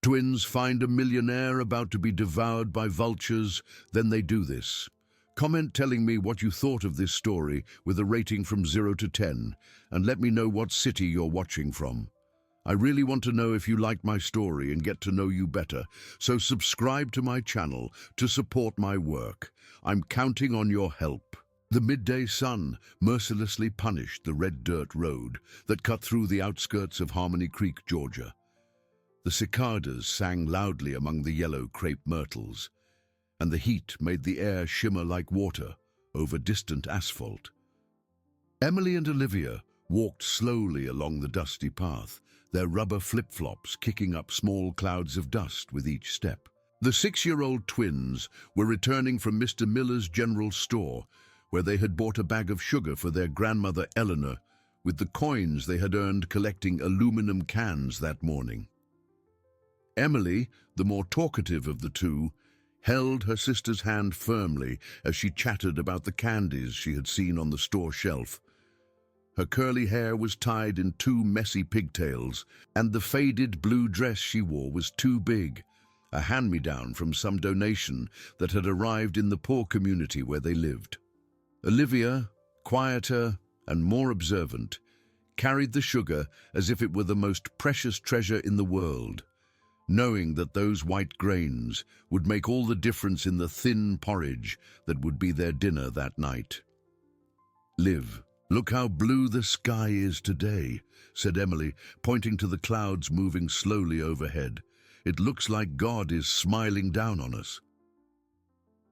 Twins find a millionaire about to be devoured by vultures, then they do this. Comment telling me what you thought of this story with a rating from 0 to 10, and let me know what city you're watching from. I really want to know if you like my story and get to know you better, so subscribe to my channel to support my work. I'm counting on your help. The midday sun mercilessly punished the red dirt road that cut through the outskirts of Harmony Creek, Georgia. The cicadas sang loudly among the yellow crepe myrtles, and the heat made the air shimmer like water over distant asphalt. Emily and Olivia walked slowly along the dusty path, their rubber flip-flops kicking up small clouds of dust with each step. The 6-year-old twins were returning from Mr. Miller's general store, where they had bought a bag of sugar for their grandmother Eleanor with the coins they had earned collecting aluminum cans that morning. Emily, the more talkative of the two, held her sister's hand firmly as she chatted about the candies she had seen on the store shelf. Her curly hair was tied in 2 messy pigtails, and the faded blue dress she wore was too big, a hand-me-down from some donation that had arrived in the poor community where they lived. Olivia, quieter and more observant, carried the sugar as if it were the most precious treasure in the world, knowing that those white grains would make all the difference in the thin porridge that would be their dinner that night. "Liv, look how blue the sky is today," said Emily, pointing to the clouds moving slowly overhead. "It looks like God is smiling down on us."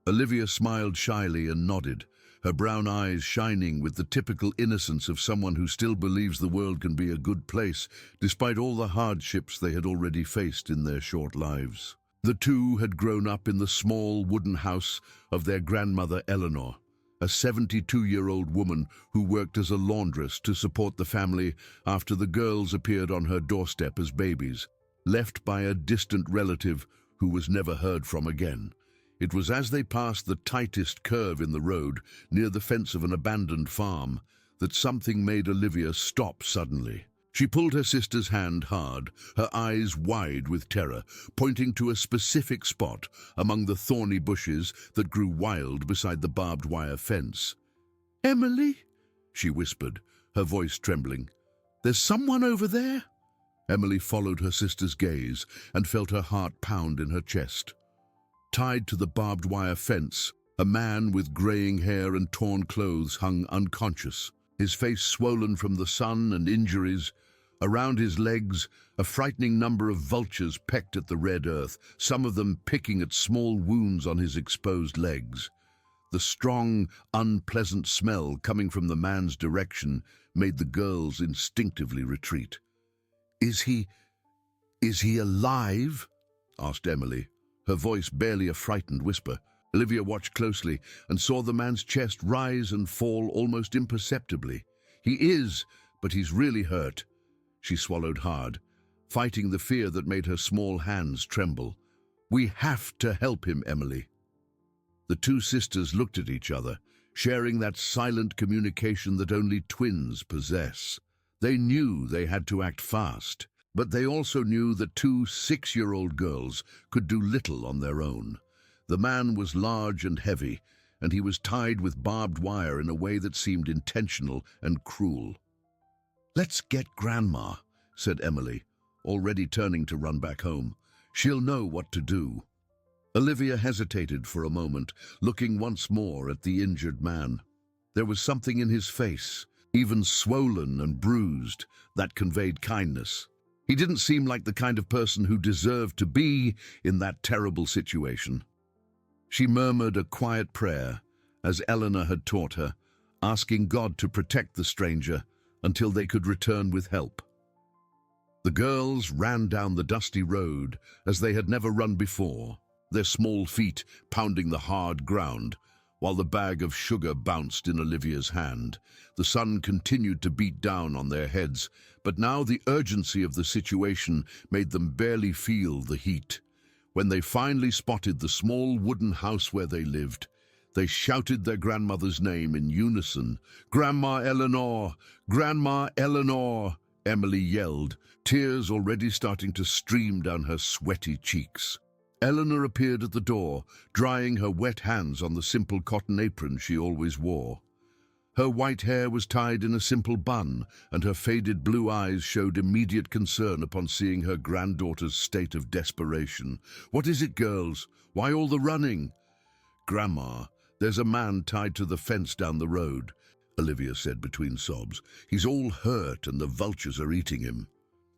Olivia smiled shyly and nodded, her brown eyes shining with the typical innocence of someone who still believes the world can be a good place, despite all the hardships they had already faced in their short lives. The two had grown up in the small wooden house of their grandmother Eleanor, a 72-year-old woman who worked as a laundress to support the family after the girls appeared on her doorstep as babies, left by a distant relative who was never heard from again. It was as they passed the tightest curve in the road, near the fence of an abandoned farm, that something made Olivia stop suddenly. She pulled her sister's hand hard, her eyes wide with terror, pointing to a specific spot among the thorny bushes that grew wild beside the barbed wire fence. "Emily," she whispered, her voice trembling. "There's someone over there?" Emily followed her sister's gaze and felt her heart pound in her chest. Tied to the barbed wire fence, a man with graying hair and torn clothes hung unconscious, his face swollen from the sun and injuries. Around his legs, a frightening number of vultures pecked at the red earth, some of them picking at small wounds on his exposed legs. The strong, unpleasant smell coming from the man's direction made the girls instinctively retreat. Is he alive?" asked Emily, her voice barely a frightened whisper. Olivia watched closely and saw the man's chest rise and fall almost imperceptibly. "He is, but he's really hurt." She swallowed hard, fighting the fear that made her small hands tremble. "We have to help him, Emily." The two sisters looked at each other, sharing that silent communication that only twins possess. They knew they had to act fast, but they also knew that 2 6-year-old girls could do little on their own. The man was large and heavy, and he was tied with barbed wire in a way that seemed intentional and cruel. "Let's get Grandma," said Emily, already turning to run back home. "She'll know what to do." Olivia hesitated for a moment, looking once more at the injured man. There was something in his face, even swollen and bruised, that conveyed kindness. He didn't seem like the kind of person who deserved to be in that terrible situation. She murmured a quiet prayer, as Eleanor had taught her, asking God to protect the stranger until they could return with help. The girls ran down the dusty road as they had never run before, their small feet pounding the hard ground, while the bag of sugar bounced in Olivia's hand. The sun continued to beat down on their heads, but now the urgency of the situation made them barely feel the heat. When they finally spotted the small wooden house where they lived, they shouted their grandmother's name in unison. "Grandma Eleanor! Grandma Eleanor!" Emily yelled, tears already starting to stream down her sweaty cheeks. Eleanor appeared at the door, drying her wet hands on the simple cotton apron she always wore. Her white hair was tied in a simple bun, and her faded blue eyes showed immediate concern upon seeing her granddaughter's state of desperation. "What is it, girls? Why all the running?" "Grandma, there's a man tied to the fence down the road," Olivia said between sobs. "He's all hurt and the vultures are eating him."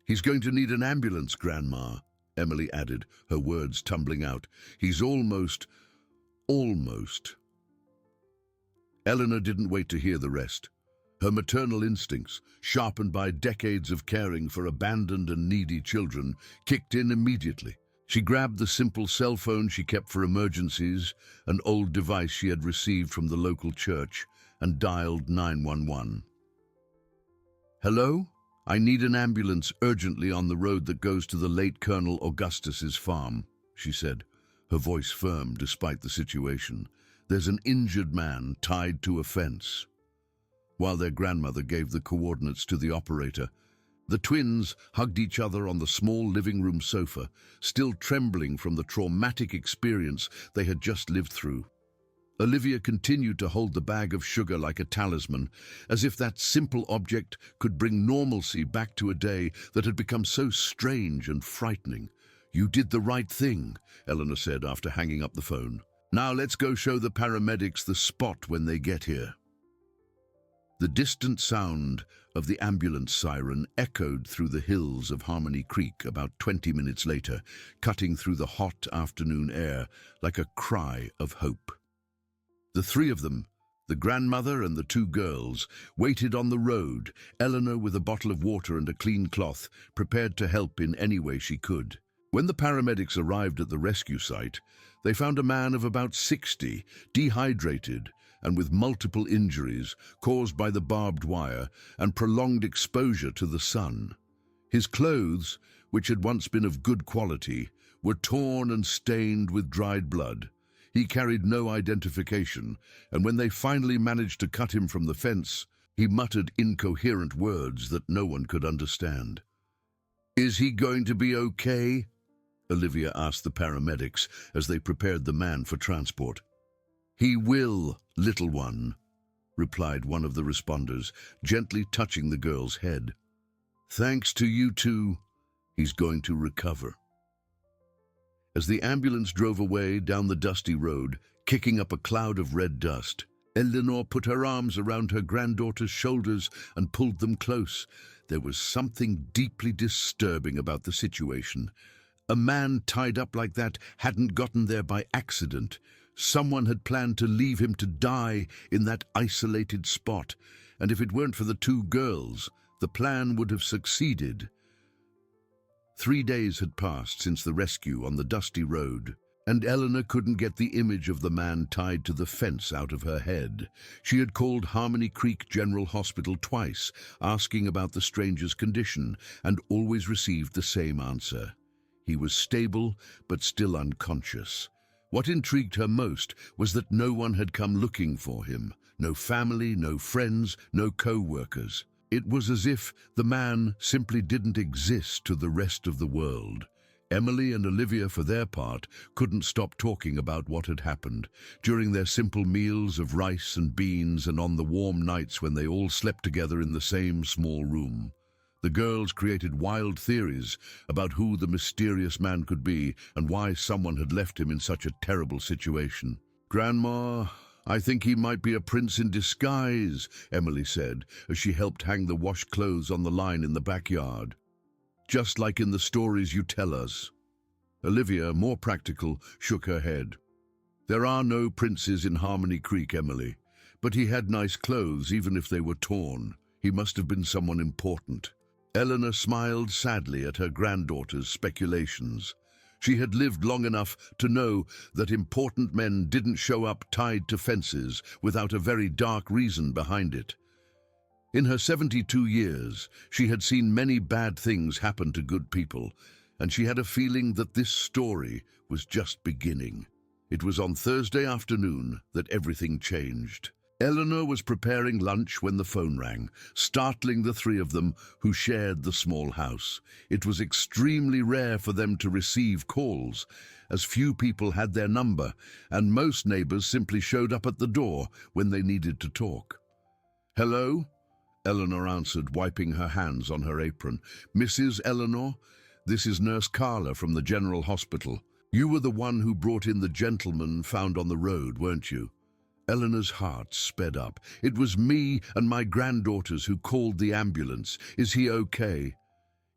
"He's going to need an ambulance, Grandma," Emily added, her words tumbling out. "He's almost... Eleanor didn't wait to hear the rest. Her maternal instincts, sharpened by decades of caring for abandoned and needy children, kicked in immediately. She grabbed the simple cell phone she kept for emergencies, an old device she had received from the local church, and dialed 911. "Hello? I need an ambulance urgently on the road that goes to the late Colonel Augustus's farm," she said, her voice firm despite the situation. "There's an injured man tied to a fence." While their grandmother gave the coordinates to the operator, the twins hugged each other on the small living room sofa, still trembling from the traumatic experience they had just lived through. Olivia continued to hold the bag of sugar like a talisman, as if that simple object could bring normalcy back to a day that had become so strange and frightening. "You did the right thing," Eleanor said after hanging up the phone. "Now let's go show the paramedics the spot when they get here." The distant sound of the ambulance siren echoed through the hills of Harmony Creek about 20 minutes later, cutting through the hot afternoon air like a cry of hope. The three of them, the grandmother and the two girls, waited on the road, Eleanor with a bottle of water and a clean cloth, prepared to help in any way she could. When the paramedics arrived at the rescue site, they found a man of about 60, dehydrated and with multiple injuries caused by the barbed wire and prolonged exposure to the sun. His clothes, which had once been of good quality, were torn and stained with dried blood. He carried no identification, and when they finally managed to cut him from the fence, he muttered incoherent words that no one could understand. "Is he going to be okay?" Olivia asked the paramedics as they prepared the man for transport. "He will, little one," replied one of the responders, gently touching the girl's head. "Thanks to you two, he's going to recover." As the ambulance drove away down the dusty road, kicking up a cloud of red dust, Eleanor put her arms around her granddaughter's shoulders and pulled them close. There was something deeply disturbing about the situation. A man tied up like that hadn't gotten there by accident. Someone had planned to leave him to die in that isolated spot, and if it weren't for the two girls, the plan would have succeeded. 3 days had passed since the rescue on the dusty road, and Eleanor couldn't get the image of the man tied to the fence out of her head. She had called Harmony Creek General Hospital twice, asking about the stranger's condition, and always received the same answer. He was stable, but still unconscious. What intrigued her most was that no one had come looking for him. No family, no friends, no co-workers. It was as if the man simply didn't exist to the rest of the world. Emily and Olivia, for their part, couldn't stop talking about what had happened. During their simple meals of rice and beans and on the warm nights when they all slept together in the same small room, the girls created wild theories about who the mysterious man could be and why someone had left him in such a terrible situation. "Grandma, I think he might be a prince in disguise," Emily said, as she helped hang the washed clothes on the line in the backyard. "Just like in the stories you tell us." Olivia, more practical, shook her head. "There are no princes in Harmony Creek, Emily, but he had nice clothes even if they were torn. He must have been someone important." Eleanor smiled sadly at her granddaughter's speculations. She had lived long enough to know that important men didn't show up tied to fences without a very dark reason behind it. In her 72 years, she had seen many bad things happen to good people, and she had a feeling that this story was just beginning. It was on Thursday afternoon that everything changed. Eleanor was preparing lunch when the phone rang, startling the three of them who shared the small house. It was extremely rare for them to receive calls, as few people had their number, and most neighbors simply showed up at the door when they needed to talk. "Hello?" Eleanor answered, wiping her hands on her apron. "Mrs. Eleanor, this is Nurse Carla from the General Hospital. You were the one who brought in the gentleman found on the road, weren't you?" Eleanor's heart sped up. "It was me and my granddaughters who called the ambulance. Is he okay?"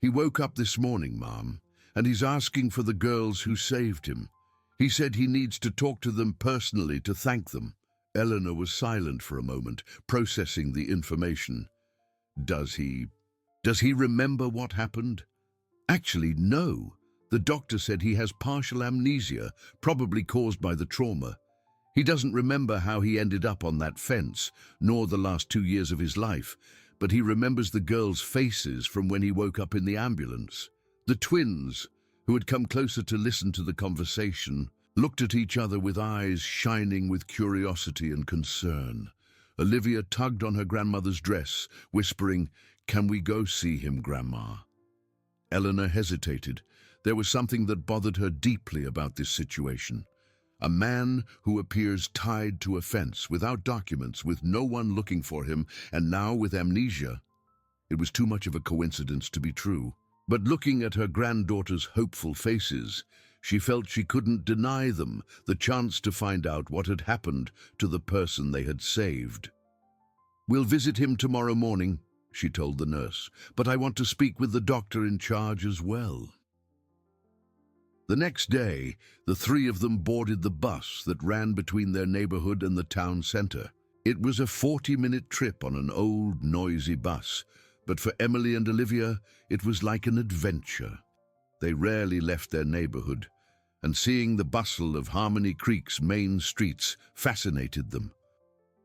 "He woke up this morning, Mom, and he's asking for the girls who saved him. He said he needs to talk to them personally to thank them." Eleanor was silent for a moment, processing the information. Does he remember what happened?" "Actually, no. The doctor said he has partial amnesia, probably caused by the trauma. He doesn't remember how he ended up on that fence, nor the last 2 years of his life, but he remembers the girls' faces from when he woke up in the ambulance." The twins, who had come closer to listen to the conversation, looked at each other with eyes shining with curiosity and concern. Olivia tugged on her grandmother's dress, whispering, "Can we go see him, Grandma?" Eleanor hesitated. There was something that bothered her deeply about this situation. A man who appears tied to a fence, without documents, with no one looking for him, and now with amnesia. It was too much of a coincidence to be true. But looking at her granddaughter's hopeful faces, she felt she couldn't deny them the chance to find out what had happened to the person they had saved. "We'll visit him tomorrow morning," she told the nurse, "but I want to speak with the doctor in charge as well." The next day, the three of them boarded the bus that ran between their neighborhood and the town center. It was a 40-minute trip on an old, noisy bus, but for Emily and Olivia, it was like an adventure. They rarely left their neighborhood, and seeing the bustle of Harmony Creek's main streets fascinated them.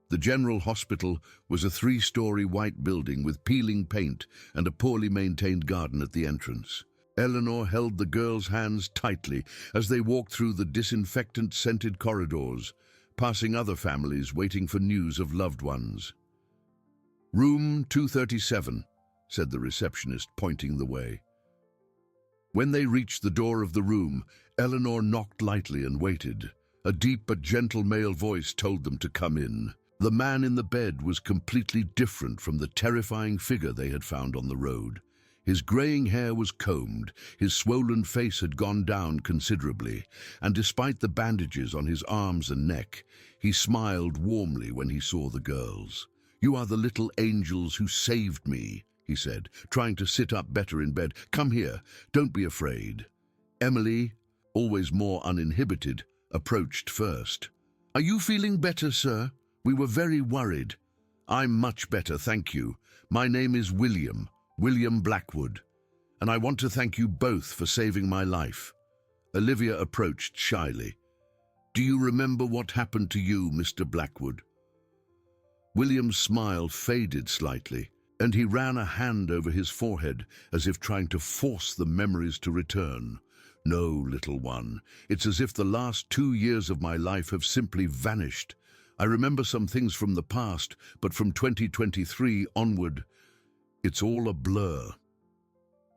The General Hospital was a 3-story white building with peeling paint and a poorly maintained garden at the entrance. Eleanor held the girls' hands tightly as they walked through the disinfectant-scented corridors, passing other families waiting for news of loved ones. "Room 237, said the receptionist, pointing the way. When they reached the door of the room, Eleanor knocked lightly and waited. A deep but gentle male voice told them to come in. The man in the bed was completely different from the terrifying figure they had found on the road. His graying hair was combed, his swollen face had gone down considerably, and despite the bandages on his arms and neck, he smiled warmly when he saw the girls. "You are the little angels who saved me," he said, trying to sit up better in bed. "Come here, don't be afraid." Emily, always more uninhibited, approached first. "Are you feeling better, sir? We were very worried." "I'm much better, thank you. My name is William Blackwood, and I want to thank you both for saving my life." Olivia approached shyly. "Do you remember what happened to you, Mr. Blackwood?" William's smile faded slightly, and he ran a hand over his forehead as if trying to force the memories to return. "No, little one, it's as if the last 2 years of my life have simply vanished. I remember some things from the past, but from 2023 onward, it's all a blur."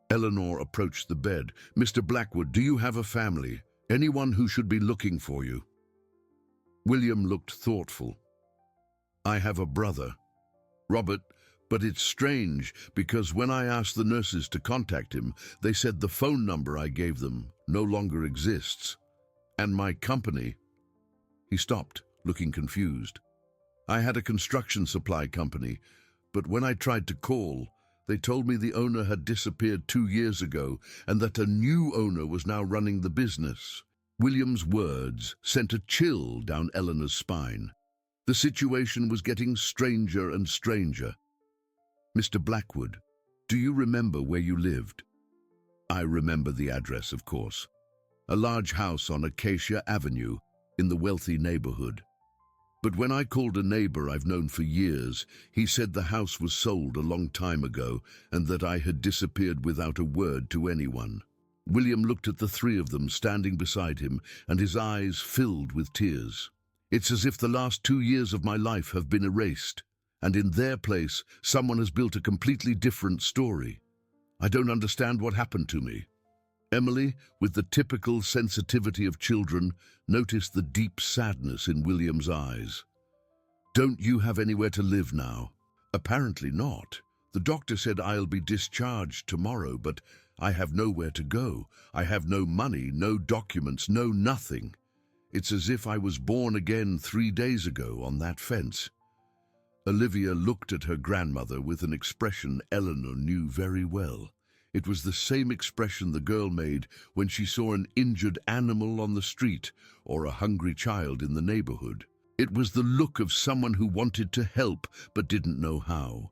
Eleanor approached the bed. "Mr. Blackwood, do you have a family? Anyone who should be looking for you?" William looked thoughtful. "I have a brother, Robert, but it's strange because when I asked the nurses to contact him, they said the phone number I gave them no longer exists. And my company—" He stopped, looking confused. "I had a construction supply company, but when I tried to call, they told me the owner had disappeared 2 years ago and that a new owner was now running the business." William's words sent a chill down Eleanor's spine. The situation was getting stranger and stranger. "Mr. Blackwood, do you remember where you lived?" "I remember the address, of course. A large house on Acacia Avenue in the wealthy neighborhood. But when I called a neighbor I've known for years, he said the house was sold a long time ago and that I had disappeared without a word to anyone." William looked at the three of them standing beside him, and his eyes filled with tears. It's as if the last 2 years of my life have been erased, and in their place, someone has built a completely different story. I don't understand what happened to me." Emily, with the typical sensitivity of children, noticed the deep sadness in William's eyes. "Don't you have anywhere to live now?" "Apparently not. The doctor said I'll be discharged tomorrow, but I have nowhere to go. I have no money, no documents, no nothing. It's as if I was born again 3 days ago on that fence." Olivia looked at her grandmother with an expression Eleanor knew very well. It was the same expression the girl made when she saw an injured animal on the street or a hungry child in the neighborhood. It was the look of someone who wanted to help but didn't know how.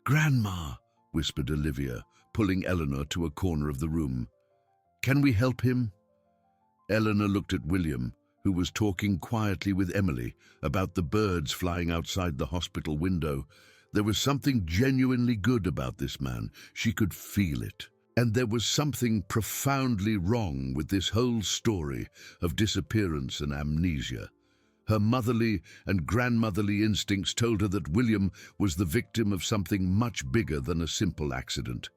"Grandma," whispered Olivia, pulling Eleanor to a corner of the room. "Can we help him?" Eleanor looked at William, who was talking quietly with Emily about the birds flying outside the hospital window. There was something genuinely good about this man. She could feel it. And there was something profoundly wrong with this whole story of disappearance and amnesia. Her motherly and grandmotherly instincts told her that William was the victim of something much bigger than a simple accident.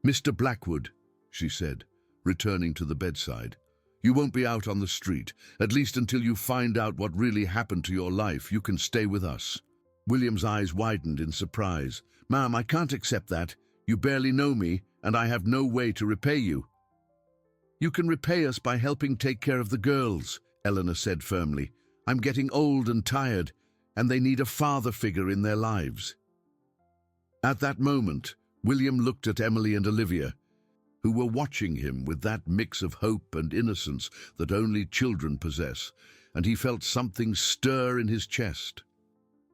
"Mr. Blackwood," she said, returning to the bedside, "you won't be out on the street. At least until you find out what really happened to your life, you can stay with us." William's eyes widened in surprise. "Ma'am, I can't accept that. You barely know me, and I have no way to repay you." "You can repay us by helping take care of the girls," Eleanor said firmly. "I'm getting old and tired, and they need a father figure in their lives." At that moment, William looked at Emily and Olivia, who were watching him with that mix of hope and innocence that only children possess, and he felt something stir in his chest.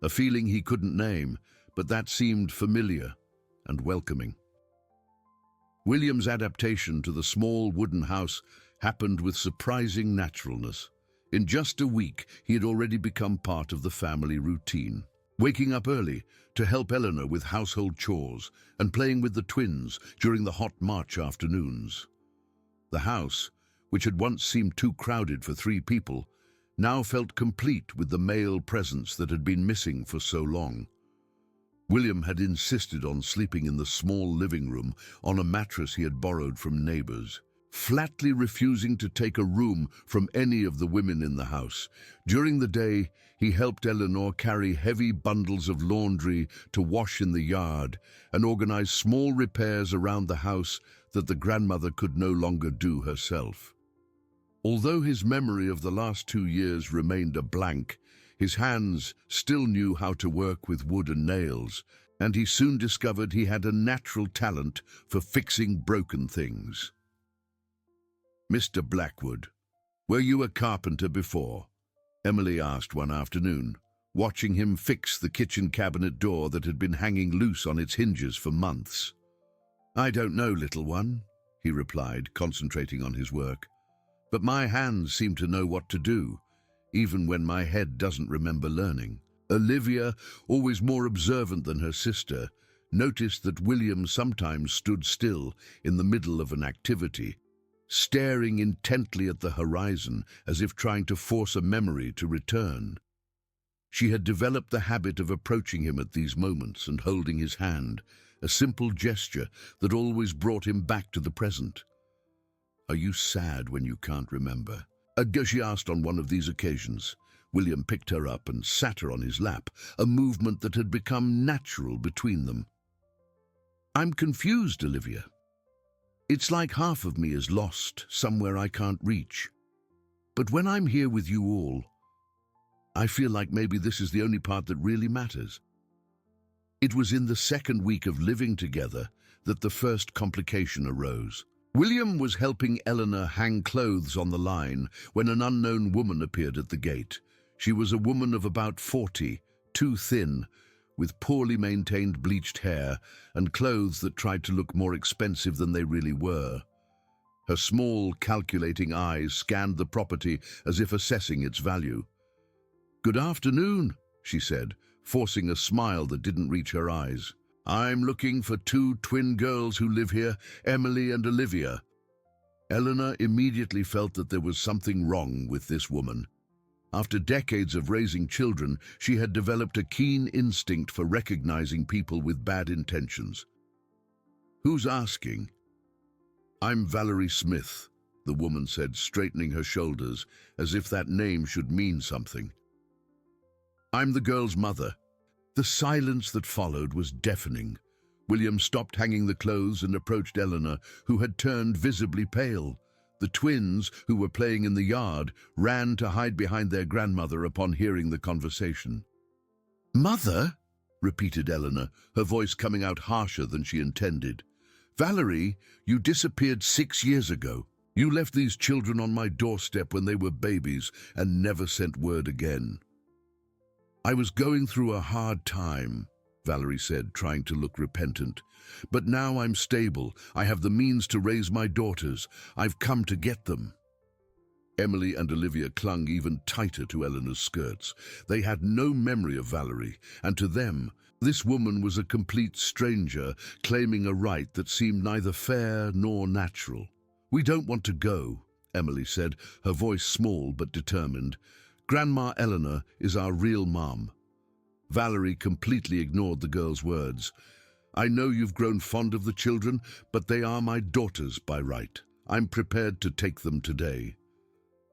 A feeling he couldn't name, but that seemed familiar and welcoming. William's adaptation to the small wooden house happened with surprising naturalness. In just a week, he had already become part of the family routine, waking up early to help Eleanor with household chores and playing with the twins during the hot March afternoons. The house, which had once seemed too crowded for 3 people, now felt complete with the male presence that had been missing for so long. William had insisted on sleeping in the small living room on a mattress he had borrowed from neighbors, flatly refusing to take a room from any of the women in the house. During the day, he helped Eleanor carry heavy bundles of laundry to wash in the yard and organize small repairs around the house that the grandmother could no longer do herself. Although his memory of the last 2 years remained a blank, his hands still knew how to work with wood and nails, and he soon discovered he had a natural talent for fixing broken things. "Mr. Blackwood, were you a carpenter before?" Emily asked one afternoon, watching him fix the kitchen cabinet door that had been hanging loose on its hinges for months. "I don't know, little one," he replied, concentrating on his work. "But my hands seem to know what to do, even when my head doesn't remember learning." Olivia, always more observant than her sister, noticed that William sometimes stood still in the middle of an activity, staring intently at the horizon as if trying to force a memory to return. She had developed the habit of approaching him at these moments and holding his hand, a simple gesture that always brought him back to the present. "Are you sad when you can't remember?" She asked on one of these occasions. William picked her up and sat her on his lap, a movement that had become natural between them. "I'm confused, Olivia. It's like half of me is lost, somewhere I can't reach. But when I'm here with you all, I feel like maybe this is the only part that really matters." It was in the 2nd week of living together that the first complication arose. William was helping Eleanor hang clothes on the line when an unknown woman appeared at the gate. She was a woman of about 40, too thin, with poorly maintained bleached hair and clothes that tried to look more expensive than they really were. Her small, calculating eyes scanned the property as if assessing its value. "Good afternoon," she said, forcing a smile that didn't reach her eyes. "I'm looking for 2 twin girls who live here, Emily and Olivia." Eleanor immediately felt that there was something wrong with this woman. After decades of raising children, she had developed a keen instinct for recognizing people with bad intentions. "Who's asking?" "I'm Valerie Smith," the woman said, straightening her shoulders, as if that name should mean something. "I'm the girl's mother." The silence that followed was deafening. William stopped hanging the clothes and approached Eleanor, who had turned visibly pale. The twins, who were playing in the yard, ran to hide behind their grandmother upon hearing the conversation. "Mother?" repeated Eleanor, her voice coming out harsher than she intended. "Valerie, you disappeared 6 years ago. You left these children on my doorstep when they were babies and never sent word again." "I was going through a hard time," Valerie said, trying to look repentant. "But now I'm stable. I have the means to raise my daughters. I've come to get them." Emily and Olivia clung even tighter to Eleanor's skirts. They had no memory of Valerie, and to them, this woman was a complete stranger, claiming a right that seemed neither fair nor natural. "We don't want to go," Emily said, her voice small but determined. "Grandma Eleanor is our real mom." Valerie completely ignored the girl's words. "I know you've grown fond of the children, but they are my daughters by right. I'm prepared to take them today."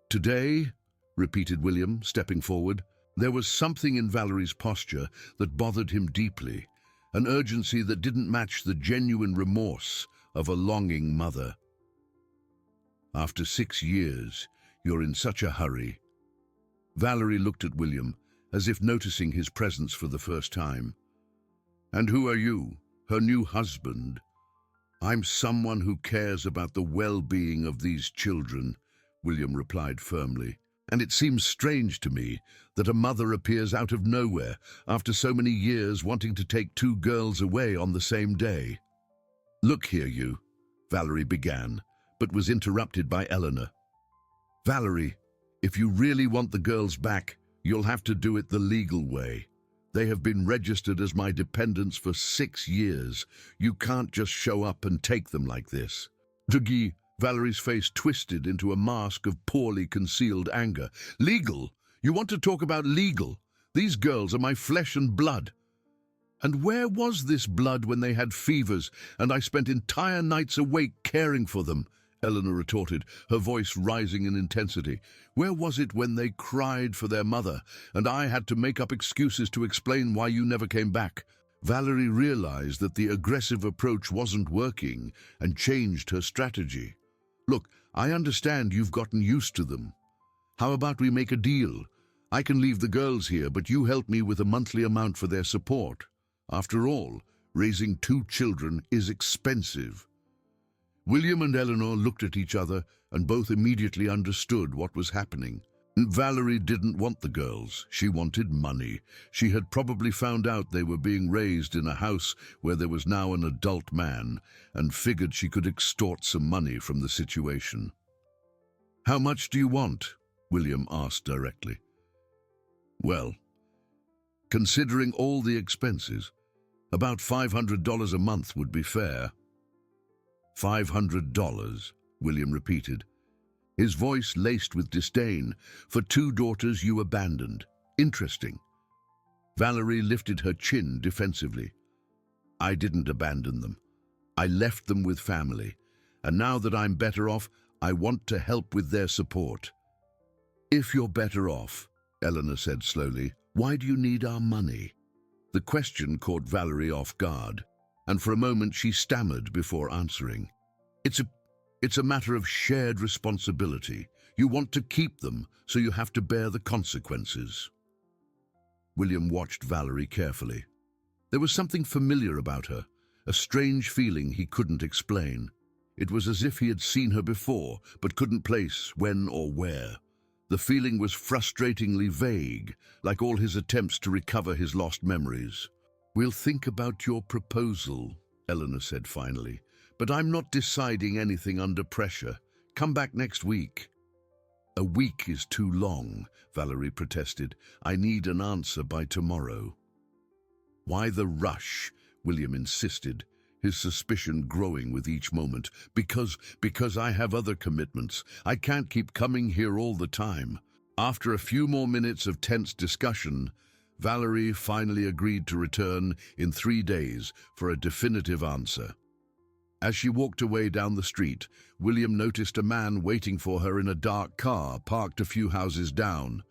"Today?" repeated William, stepping forward. There was something in Valerie's posture that bothered him deeply, an urgency that didn't match the genuine remorse of a longing mother. "After 6 years, you're in such a hurry." Valerie looked at William, as if noticing his presence for the first time. "And who are you, her new husband?" "I'm someone who cares about the well-being of these children," William replied firmly. "And it seems strange to me that a mother appears out of nowhere after so many years wanting to take 2 girls away on the same day." "Look here, you," Valerie began, but was interrupted by Eleanor. "Valerie, if you really want the girls back, you'll have to do it the legal way. They have been registered as my dependents for 6 years. You can't just show up and take them like this." "Dougie," Valerie's face twisted into a mask of poorly concealed anger. "Legal? You want to talk about legal? These girls are my flesh and blood." "And where was this blood when they had fevers and I spent entire nights awake caring for them?" Eleanor retorted, her voice rising in intensity. "Where was it when they cried for their mother and I had to make up excuses to explain why you never came back?" Valerie realized that the aggressive approach wasn't working and changed her strategy. "Look, I understand you've gotten used to them. How about we make a deal? I can leave the girls here, but you help me with a monthly amount for their support. After all, raising 2 children is expensive." William and Eleanor looked at each other and both immediately understood what was happening. Valerie didn't want the girls. She wanted money. She had probably found out they were being raised in a house where there was now an adult man and figured she could extort some money from the situation. "How much do you want?" William asked directly. "Well, considering all the expenses, about $500 a month would be fair." $500, William repeated, his voice laced with disdain. "For 2 daughters you abandoned. Interesting." Valerie lifted her chin defensively. "I didn't abandon them. I left them with family. And now that I'm better off, I want to help with their support." "If you're better off," Eleanor said slowly, "why do you need our money?" The question caught Valerie off guard, and for a moment she stammered before answering. It's a matter of shared responsibility. You want to keep them, so you have to bear the consequences." William watched Valerie carefully. There was something familiar about her, a strange feeling he couldn't explain. It was as if he had seen her before, but couldn't place when or where. The feeling was frustratingly vague, like all his attempts to recover his lost memories. "We'll think about your proposal," Eleanor said finally, "but I'm not deciding anything under pressure. Come back next week." "A week is too long," Valerie protested. "I need an answer by tomorrow." "Why the rush?" William insisted, his suspicion growing with each moment. Because I have other commitments. I can't keep coming here all the time." After a few more minutes of tense discussion, Valerie finally agreed to return in 3 days for a definitive answer. As she walked away down the street, William noticed a man waiting for her in a dark car parked a few houses down.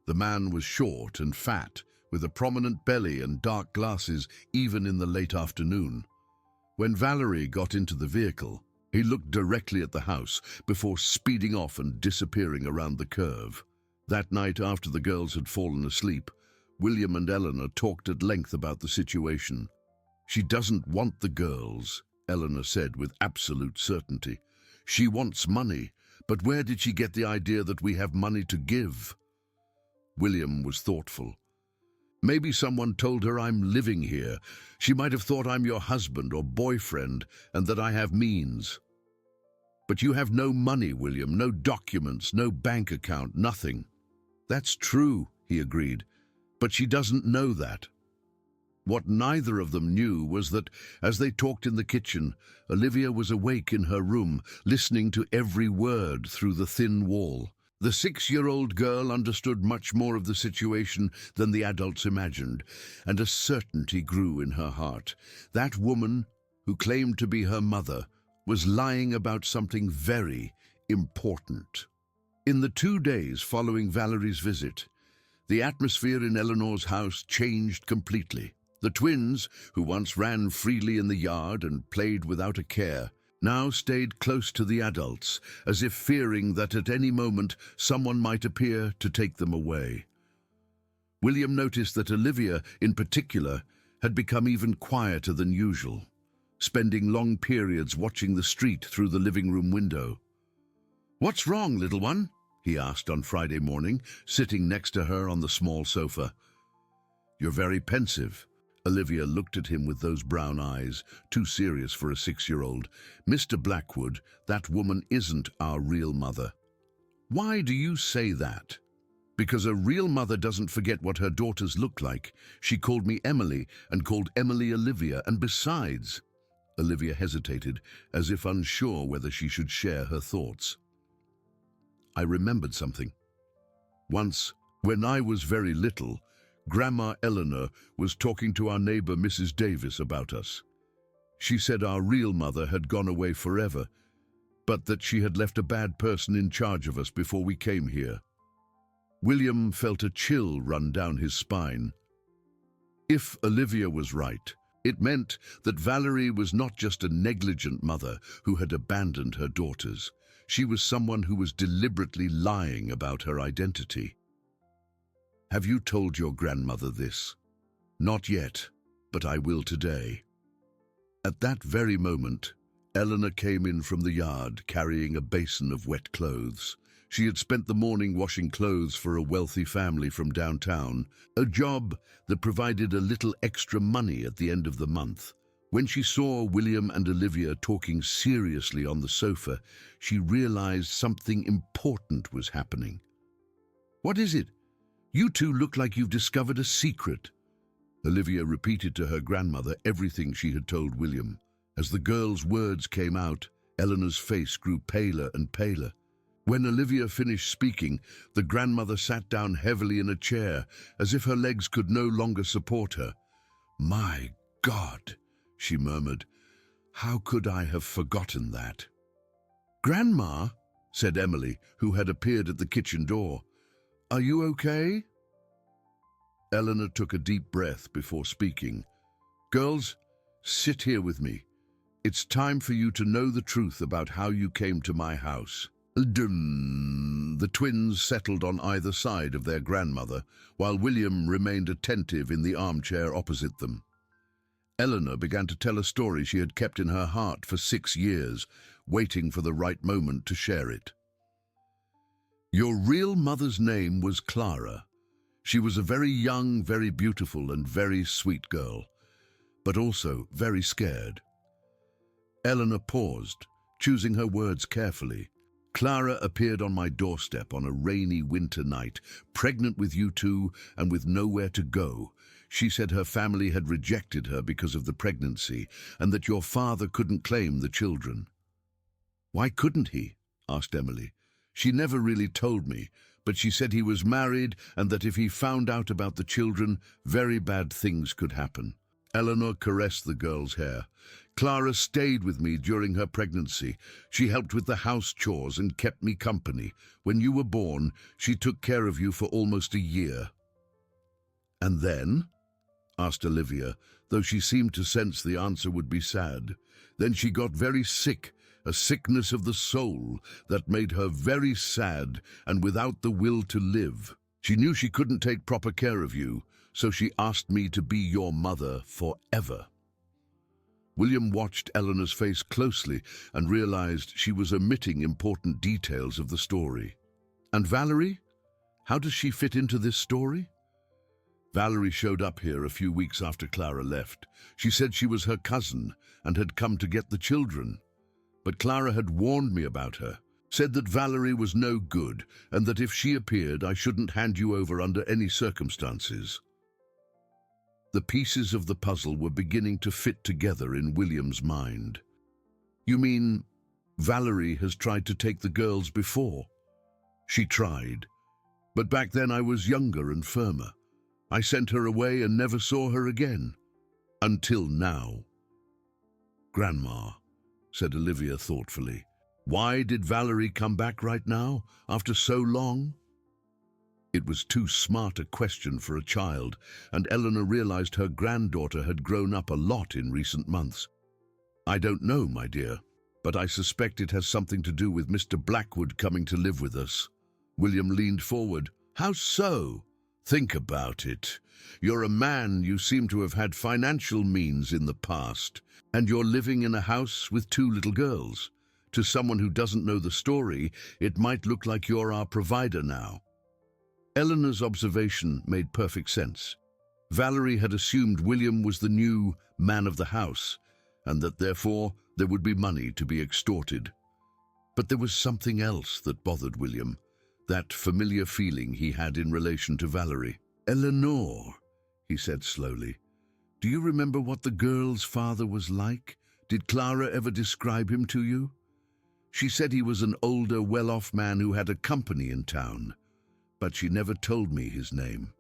The man was short and fat, with a prominent belly and dark glasses even in the late afternoon. When Valerie got into the vehicle, he looked directly at the house before speeding off and disappearing around the curve. That night, after the girls had fallen asleep, William and Eleanor talked at length about the situation. "She doesn't want the girls," Eleanor said with absolute certainty. "She wants money, but where did she get the idea that we have money to give?" William was thoughtful. "Maybe someone told her I'm living here. She might have thought I'm your husband or boyfriend and that I have means." "But you have no money, William, no documents, no bank account, nothing." "That's true," he agreed, "but she doesn't know that." What neither of them knew was that, as they talked in the kitchen, Olivia was awake in her room, listening to every word through the thin wall. The 6-year-old girl understood much more of the situation than the adults imagined, and a certainty grew in her heart. That woman, who claimed to be her mother, was lying about something very important. In the 2 days following Valerie's visit, the atmosphere in Eleanor's house changed completely. The twins, who once ran freely in the yard and played without a care, now stayed close to the adults, as if fearing that at any moment someone might appear to take them away. William noticed that Olivia, in particular, had become even quieter than usual, spending long periods watching the street through the living room window. "What's wrong, little one?" he asked on Friday morning, sitting next to her on the small sofa. "You're very pensive." Olivia looked at him with those brown eyes, too serious for a 6-year-old. "Mr. Blackwood, that woman isn't our real mother." "Why do you say that?" "Because a real mother doesn't forget what her daughters look like. She called me Emily and called Emily Olivia, and besides—" Olivia hesitated, as if unsure whether she should share her thoughts. "I remembered something. Once, when I was very little, Grandma Eleanor was talking to our neighbor Mrs. Davis about us. She said our real mother had gone away forever, but that she had left a bad person in charge of us before we came here." William felt a chill run down his spine. If Olivia was right, it meant that Valerie was not just a negligent mother who had abandoned her daughters. She was someone who was deliberately lying about her identity. "Have you told your grandmother this?" "Not yet, but I will today." At that very moment, Eleanor came in from the yard carrying a basin of wet clothes. She had spent the morning washing clothes for a wealthy family from downtown, a job that provided a little extra money at the end of the month. When she saw William and Olivia talking seriously on the sofa, she realized something important was happening. "What is it? You two look like you've discovered a secret." Olivia repeated to her grandmother everything she had told William. As the girl's words came out, Eleanor's face grew paler and paler. When Olivia finished speaking, the grandmother sat down heavily in a chair, as if her legs could no longer support her. "My God," she murmured, "how could I have forgotten that?" "Grandma," said Emily, who had appeared at the kitchen door, "are you okay?" Eleanor took a deep breath before speaking. "Girls, sit here with me. It's time for you to know the truth about how you came to my house." The twins settled on either side of their grandmother, while William remained attentive in the armchair opposite them. Eleanor began to tell a story she had kept in her heart for 6 years, waiting for the right moment to share it. "Your real mother's name was Clara. She was a very young, very beautiful, and very sweet girl, but also very scared." Eleanor paused, choosing her words carefully. "Clara appeared on my doorstep on a rainy winter night, pregnant with you two and with nowhere to go. She said her family had rejected her because of the pregnancy and that your father couldn't claim the children." "Why couldn't he?" asked Emily. "She never really told me, but she said he was married and that if he found out about the children, very bad things could happen. Eleanor caressed the girl's hair. Clara stayed with me during her pregnancy. She helped with the house chores and kept me company. When you were born, she took care of you for almost a year. And then? Asked Olivia, though she seemed to sense the answer would be sad. Then she got very sick, a sickness of the soul that made her very sad and without the will to live. She knew she couldn't take proper care of you, so she asked me to be your mother forever. William watched Eleanor's face closely and realized she was omitting important details of the story. And Valerie? How does she fit into this story? Valerie showed up here a few weeks after Clara left. She said she was her cousin and had come to get the children. But Clara had warned me about her, said that Valerie was no good and that if she appeared, I shouldn't hand you over under any circumstances. The pieces of the puzzle were beginning to fit together in William's mind. You mean Valerie has tried to take the girls before? She tried, but back then I was younger and firmer. I sent her away and never saw her again. Until now. Grandma, said Olivia thoughtfully, why did Valerie come back right now, after so long? It was too smart a question for a child, and Eleanor realized her granddaughter had grown up a lot in recent months. I don't know, my dear, but I suspect it has something to do with Mr. Blackwood coming to live with us. William leaned forward. How so? Think about it. You're a man, you seem to have had financial means in the past, and you're living in a house with 2 little girls. To someone who doesn't know the story, it might look like you're our provider now. Eleanor's observation made perfect sense. Valerie had assumed William was the new man of the house, and that therefore there would be money to be extorted. But there was something else that bothered William, that familiar feeling he had in relation to Valerie. Eleanor, he said slowly, do you remember what the girl's father was like? Did Clara ever describe him to you? She said he was an older, well-off man who had a company in town, but she never told me his name.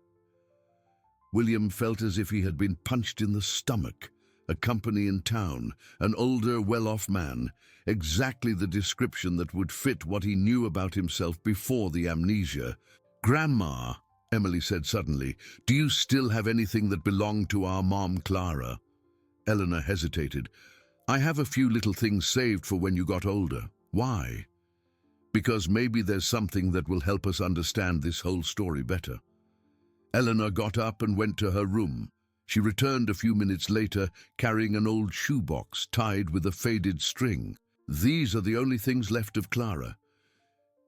William felt as if he had been punched in the stomach. A company in town, an older, well-off man, exactly the description that would fit what he knew about himself before the amnesia. Grandma, Emily said suddenly, do you still have anything that belonged to our mom, Clara? Eleanor hesitated. I have a few little things saved for when you got older. Why? Because maybe there's something that will help us understand this whole story better. Eleanor got up and went to her room. She returned a few minutes later, carrying an old shoebox tied with a faded string. These are the only things left of Clara.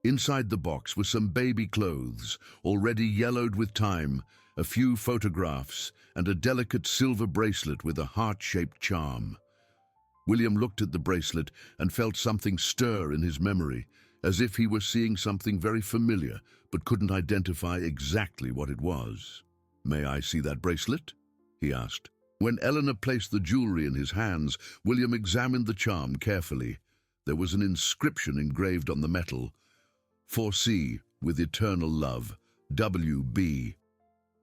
Inside the box were some baby clothes, already yellowed with time, a few photographs, and a delicate silver bracelet with a heart-shaped charm. William looked at the bracelet and felt something stir in his memory, as if he were seeing something very familiar, but couldn't identify exactly what it was. May I see that bracelet? He asked. When Eleanor placed the jewelry in his hands, William examined the charm carefully. There was an inscription engraved on the metal. Foresee, with eternal love, W.B.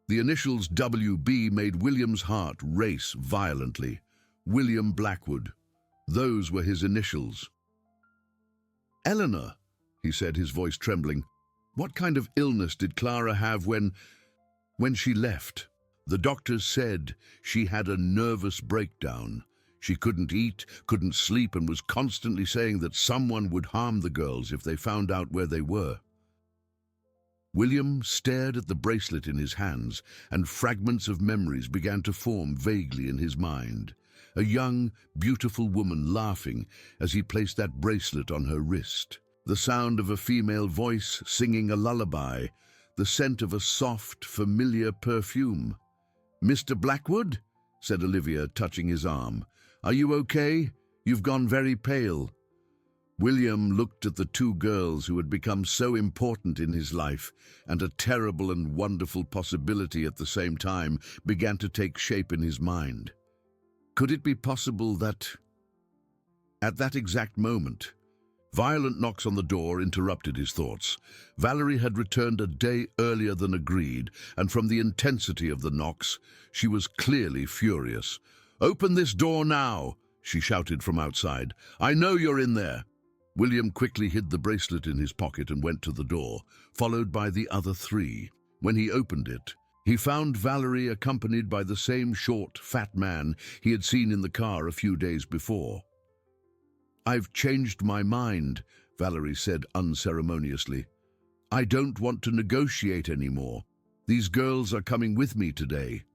The initials W.B. made William's heart race violently. William Blackwood. Those were his initials. Eleanor, he said, his voice trembling, what kind of illness did Clara have when she left? The doctors said she had a nervous breakdown. She couldn't eat, couldn't sleep, and was constantly saying that someone would harm the girls if they found out where they were. William stared at the bracelet in his hands, and fragments of memories began to form vaguely in his mind. A young, beautiful woman laughing as he placed that bracelet on her wrist. The sound of a female voice singing a lullaby. The scent of a soft, familiar perfume. Mr. Blackwood? Said Olivia, touching his arm. Are you okay? You've gone very pale. William looked at the 2 girls who had become so important in his life, and a terrible and wonderful possibility at the same time began to take shape in his mind. Could it be possible that, at that exact moment, Violent knocks on the door interrupted his thoughts. Valerie had returned a day earlier than agreed, and from the intensity of the knocks, she was clearly furious. "Open this door now!" she shouted from outside. "I know you're in there!" William quickly hid the bracelet in his pocket and went to the door, followed by the other three. When he opened it, he found Valerie accompanied by the same short, fat man he had seen in the car a few days before. "I've changed my mind," Valerie said unceremoniously. "I don't want to negotiate anymore. These girls are coming with me today."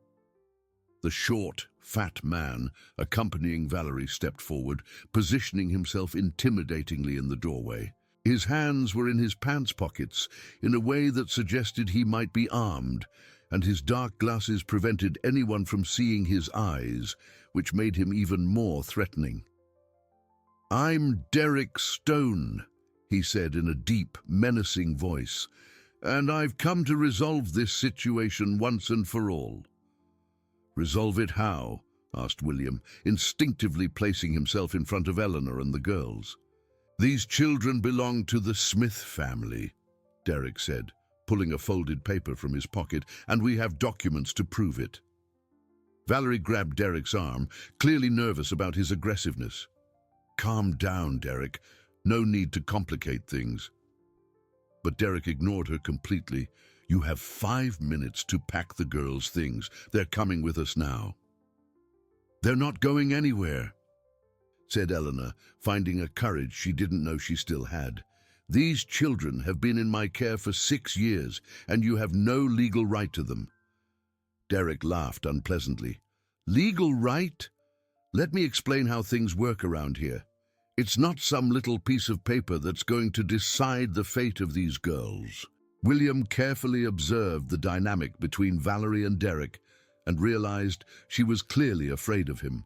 The short, fat man accompanying Valerie stepped forward, positioning himself intimidatingly in the doorway. His hands were in his pants pockets in a way that suggested he might be armed, and his dark glasses prevented anyone from seeing his eyes, which made him even more threatening. "I'm Derek Stone," he said in a deep, menacing voice, "and I've come to resolve this situation once and for all." "Resolve it how?" asked William, instinctively placing himself in front of Eleanor and the girls. "These children belong to the Smith family," Derek said, pulling a folded paper from his pocket, "and we have documents to prove it." Valerie grabbed Derek's arm, clearly nervous about his aggressiveness. "Calm down, Derek. No need to complicate things." But Derek ignored her completely. "You have 5 minutes to pack the girls' things. They're coming with us now." "They're not going anywhere," said Eleanor, finding a courage she didn't know she still had. "These children have been in my care for 6 years, and you have no legal right to them." Derek laughed unpleasantly. "Legal right? Let me explain how things work around here. It's not some little piece of paper that's going to decide the fate of these girls." William carefully observed the dynamic between Valerie and Derek and realized she was clearly afraid of him.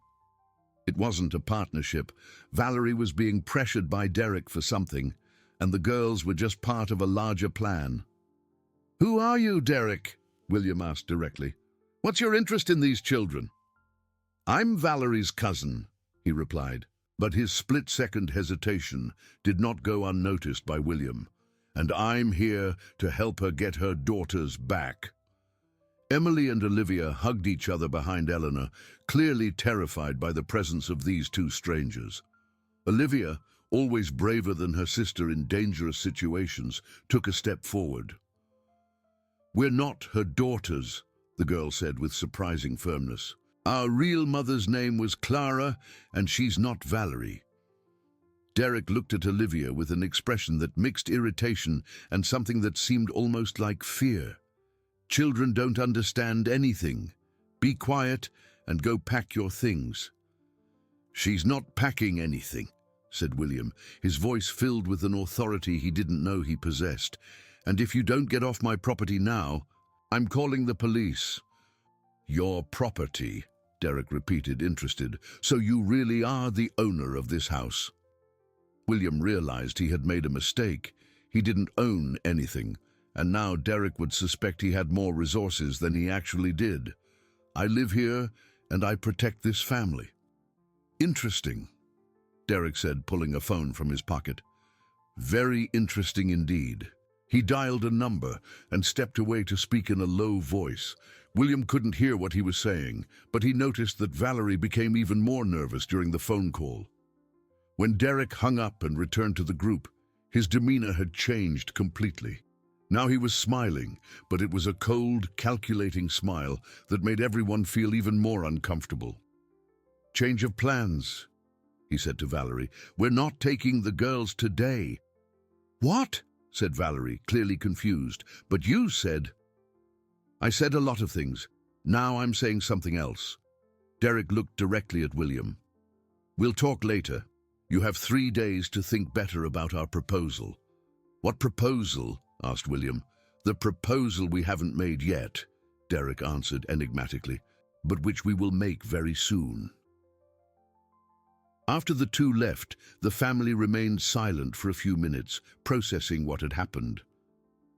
It wasn't a partnership. Valerie was being pressured by Derek for something, and the girls were just part of a larger plan. "Who are you, Derek?" William asked directly. "What's your interest in these children?" "I'm Valerie's cousin," he replied. But his split-second hesitation did not go unnoticed by William. "And I'm here to help her get her daughters back." Emily and Olivia hugged each other behind Eleanor, clearly terrified by the presence of these two strangers. Olivia, always braver than her sister in dangerous situations, took a step forward. "We're not her daughters," the girl said with surprising firmness. "Our real mother's name was Clara, and she's not Valerie." Derek looked at Olivia with an expression that mixed irritation and something that seemed almost like fear. "Children don't understand anything. Be quiet and go pack your things." "She's not packing anything," said William, his voice filled with an authority he didn't know he possessed. "And if you don't get off my property now, I'm calling the police." "Your property?" Derek repeated, interested. "So you really are the owner of this house?" William realized he had made a mistake. He didn't own anything, and now Derek would suspect he had more resources than he actually did. "I live here, and I protect this family." "Interesting," Derek said, pulling a phone from his pocket. "Very interesting indeed." He dialed a number and stepped away to speak in a low voice. William couldn't hear what he was saying, but he noticed that Valerie became even more nervous during the phone call. When Derek hung up and returned to the group, his demeanor had changed completely. Now he was smiling, but it was a cold, calculating smile that made everyone feel even more uncomfortable. "Change of plans," he said to Valerie. "We're not taking the girls today." "What?" said Valerie, clearly confused. "But you said—" "I said a lot of things. Now I'm saying something else." Derek looked directly at William. "We'll talk later. You have 3 days to think better about our proposal." "What proposal?" asked William. "The proposal we haven't made yet," Derek answered enigmatically, "but which we will make very soon." After the two left, the family remained silent for a few minutes, processing what had happened.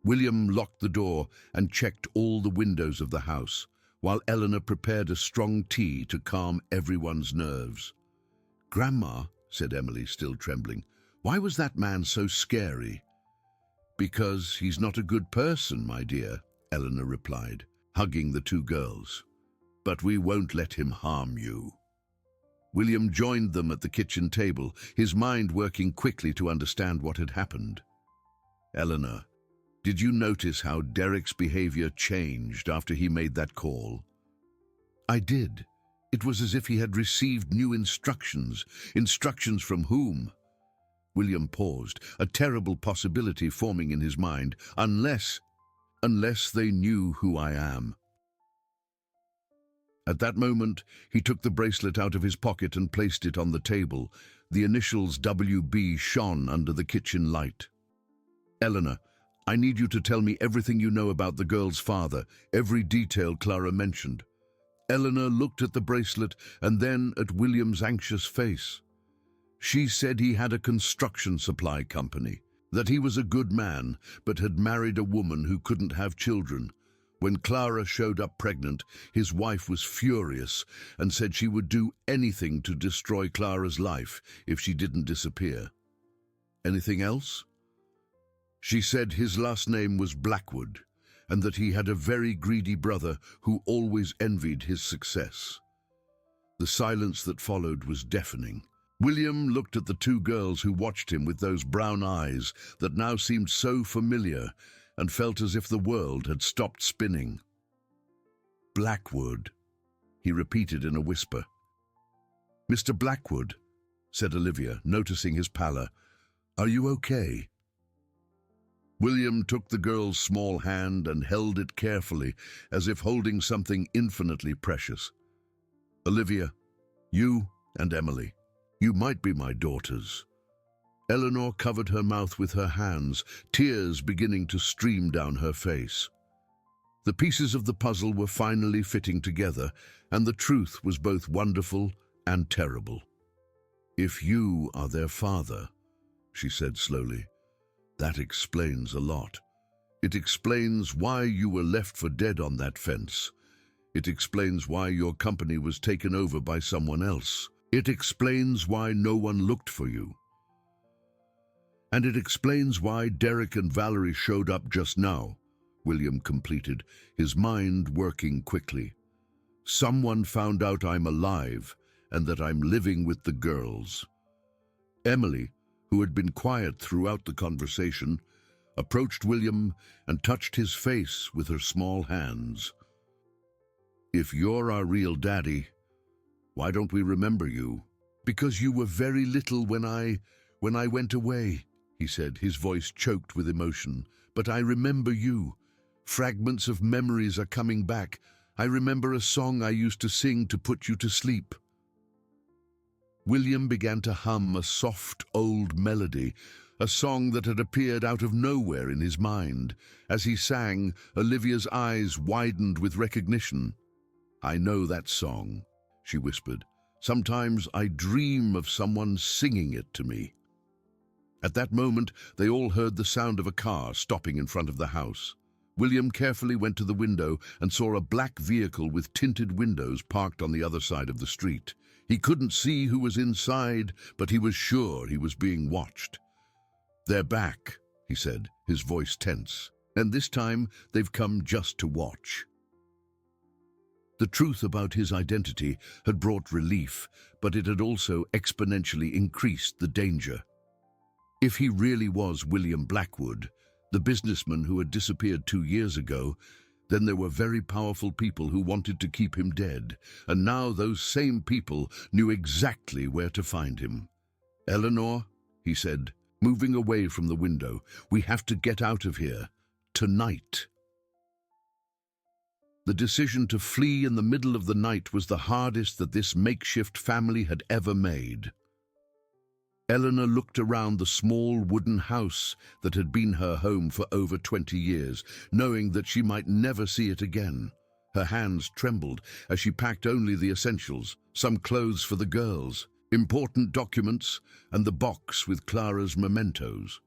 William locked the door and checked all the windows of the house, while Eleanor prepared a strong tea to calm everyone's nerves. "Grandma," said Emily, still trembling, Why was that man so scary? Because he's not a good person, my dear, Eleanor replied, hugging the two girls. But we won't let him harm you. William joined them at the kitchen table, his mind working quickly to understand what had happened. Eleanor, did you notice how Derek's behavior changed after he made that call? I did. It was as if he had received new instructions. Instructions from whom? William paused, a terrible possibility forming in his mind. Unless they knew who I am. At that moment, he took the bracelet out of his pocket and placed it on the table. The initials WB shone under the kitchen light. Eleanor, I need you to tell me everything you know about the girl's father, every detail Clara mentioned. Eleanor looked at the bracelet and then at William's anxious face. She said he had a construction supply company, that he was a good man, but had married a woman who couldn't have children. When Clara showed up pregnant, his wife was furious and said she would do anything to destroy Clara's life if she didn't disappear. Anything else? She said his last name was Blackwood, and that he had a very greedy brother who always envied his success. The silence that followed was deafening. William looked at the two girls who watched him with those brown eyes that now seemed so familiar, and felt as if the world had stopped spinning. Blackwood, he repeated in a whisper. Mr. Blackwood, said Olivia, noticing his pallor, are you okay? William took the girl's small hand and held it carefully, as if holding something infinitely precious. Olivia, you and Emily, you might be my daughters. Eleanor covered her mouth with her hands, tears beginning to stream down her face. The pieces of the puzzle were finally fitting together, and the truth was both wonderful and terrible. If you are their father, she said slowly, that explains a lot. It explains why you were left for dead on that fence. It explains why your company was taken over by someone else. It explains why no one looked for you. And it explains why Derek and Valerie showed up just now, William completed, his mind working quickly. Someone found out I'm alive and that I'm living with the girls. Emily, who had been quiet throughout the conversation, approached William and touched his face with her small hands. If you're our real daddy, why don't we remember you? Because you were very little when I went away, he said, his voice choked with emotion. But I remember you. Fragments of memories are coming back. I remember a song I used to sing to put you to sleep. William began to hum a soft old melody, a song that had appeared out of nowhere in his mind. As he sang, Olivia's eyes widened with recognition. I know that song, she whispered. Sometimes I dream of someone singing it to me. At that moment, they all heard the sound of a car stopping in front of the house. William carefully went to the window and saw a black vehicle with tinted windows parked on the other side of the street. He couldn't see who was inside, but he was sure he was being watched. They're back, he said, his voice tense. And this time, they've come just to watch. The truth about his identity had brought relief, but it had also exponentially increased the danger. If he really was William Blackwood, the businessman who had disappeared 2 years ago, then there were very powerful people who wanted to keep him dead, and now those same people knew exactly where to find him. Eleanor, he said, moving away from the window, we have to get out of here. Tonight. The decision to flee in the middle of the night was the hardest that this makeshift family had ever made. Eleanor looked around the small wooden house that had been her home for over 20 years, knowing that she might never see it again. Her hands trembled as she packed only the essentials, some clothes for the girls, important documents, and the box with Clara's mementos.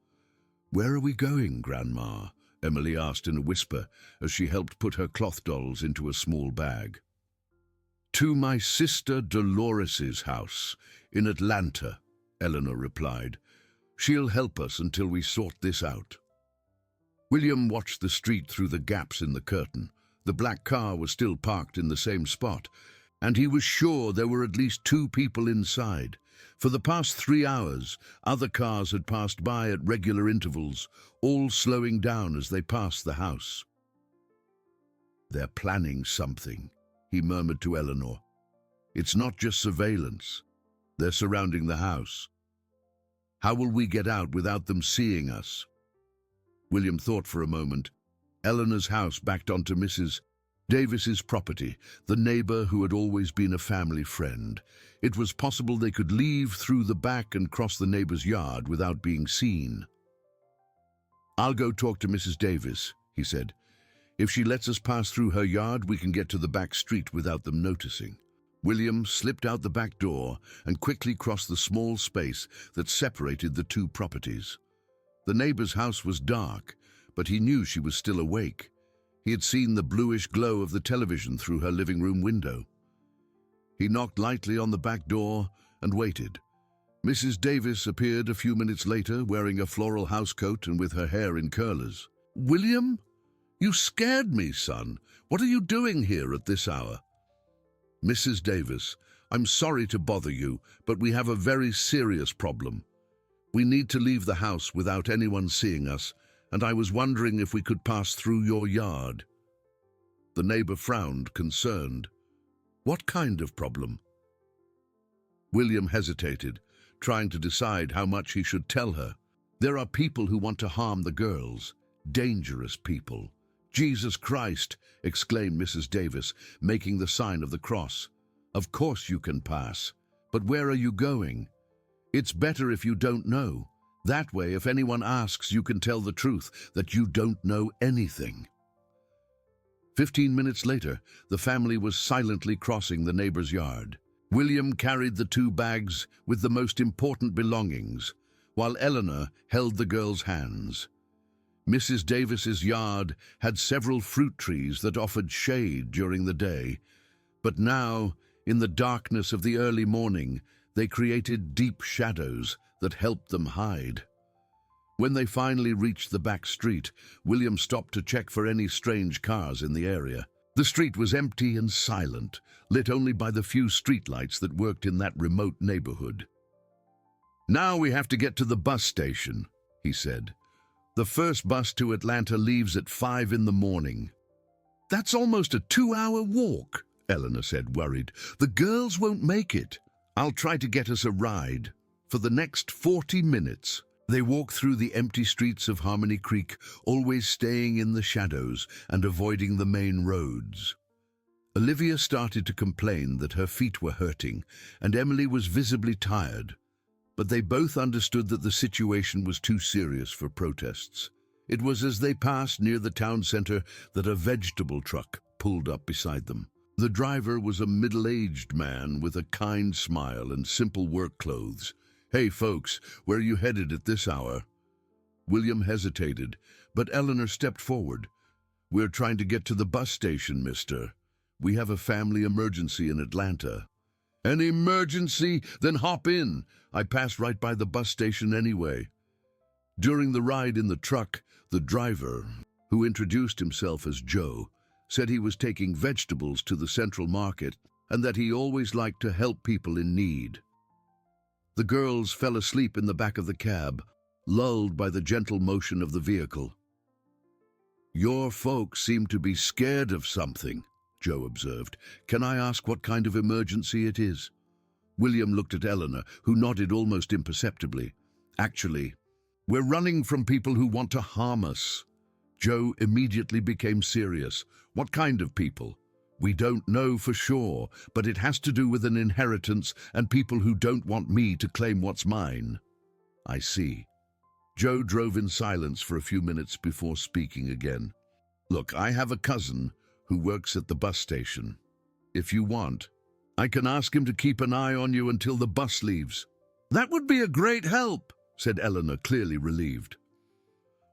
"Where are we going, Grandma?" Emily asked in a whisper as she helped put her cloth dolls into a small bag. "To my sister Dolores's house in Atlanta," Eleanor replied. She'll help us until we sort this out. William watched the street through the gaps in the curtain. The black car was still parked in the same spot, and he was sure there were at least 2 people inside. For the past 3 hours, other cars had passed by at regular intervals, all slowing down as they passed the house. "They're planning something," he murmured to Eleanor. "It's not just surveillance. They're surrounding the house. How will we get out without them seeing us?" William thought for a moment. Eleanor's house backed onto Mrs. Davis's property, the neighbor who had always been a family friend. It was possible they could leave through the back and cross the neighbor's yard without being seen. "I'll go talk to Mrs. Davis," he said. "If she lets us pass through her yard, we can get to the back street without them noticing." William slipped out the back door and quickly crossed the small space that separated the 2 properties. The neighbor's house was dark, but he knew she was still awake. He had seen the bluish glow of the television through her living room window. He knocked lightly on the back door and waited. Mrs. Davis appeared a few minutes later, wearing a floral housecoat and with her hair in curlers. "William? You scared me, son. What are you doing here at this hour?" "Mrs. Davis, I'm sorry to bother you, but we have a very serious problem. We need to leave the house without anyone seeing us, and I was wondering if we could pass through your yard." The neighbor frowned, concerned. "What kind of problem?" William hesitated, trying to decide how much he should tell her. "There are people who want to harm the girls. Dangerous people." "Jesus Christ!" exclaimed Mrs. Davis, making the sign of the cross. "Of course you can pass. But where are you going? It's better if you don't know. That way, if anyone asks, you can tell the truth, that you don't know anything." 15 minutes later, the family was silently crossing the neighbor's yard. William carried the 2 bags with the most important belongings, while Eleanor held the girls' hands. Mrs. Davis's yard had several fruit trees that offered shade during the day, but now, in the darkness of the early morning, they created deep shadows that helped them hide. When they finally reached the back street, William stopped to check for any strange cars in the area. The street was empty and silent, lit only by the few streetlights that worked in that remote neighborhood. "Now we have to get to the bus station," he said. "The first bus to Atlanta leaves at 5 in the morning." "That's almost a 2-hour walk," Eleanor said, worried. "The girls won't make it." "I'll try to get us a ride." For the next 40 minutes, they walked through the empty streets of Harmony Creek, always staying in the shadows and avoiding the main roads. Olivia started to complain that her feet were hurting, and Emily was visibly tired. But they both understood that the situation was too serious for protests. It was as they passed near the town center that a vegetable truck pulled up beside them. The driver was a middle-aged man with a kind smile and simple work clothes. "Hey, folks, where are you headed at this hour?" William hesitated, but Eleanor stepped forward. "We're trying to get to the bus station, mister. We have a family emergency in Atlanta." "An emergency? Then hop in. I passed right by the bus station anyway." During the ride in the truck, the driver, who introduced himself as Joe, said he was taking vegetables to the Central Market and that he always liked to help people in need. The girls fell asleep in the back of the cab, lulled by the gentle motion of the vehicle. "Your folks seem to be scared of something," Joe observed. "Can I ask what kind of emergency it is?" William looked at Eleanor, who nodded almost imperceptibly. "Actually, we're running from people who want to harm us." Joe immediately became serious. "What kind of people?" "We don't know for sure, but it has to do with an inheritance and people who don't want me to claim what's mine." "I see." Joe drove in silence for a few minutes before speaking again. "Look, I have a cousin who works at the bus station. If you want, I can ask him to keep an eye on you until the bus leaves." "That would be a great help," said Eleanor, clearly relieved.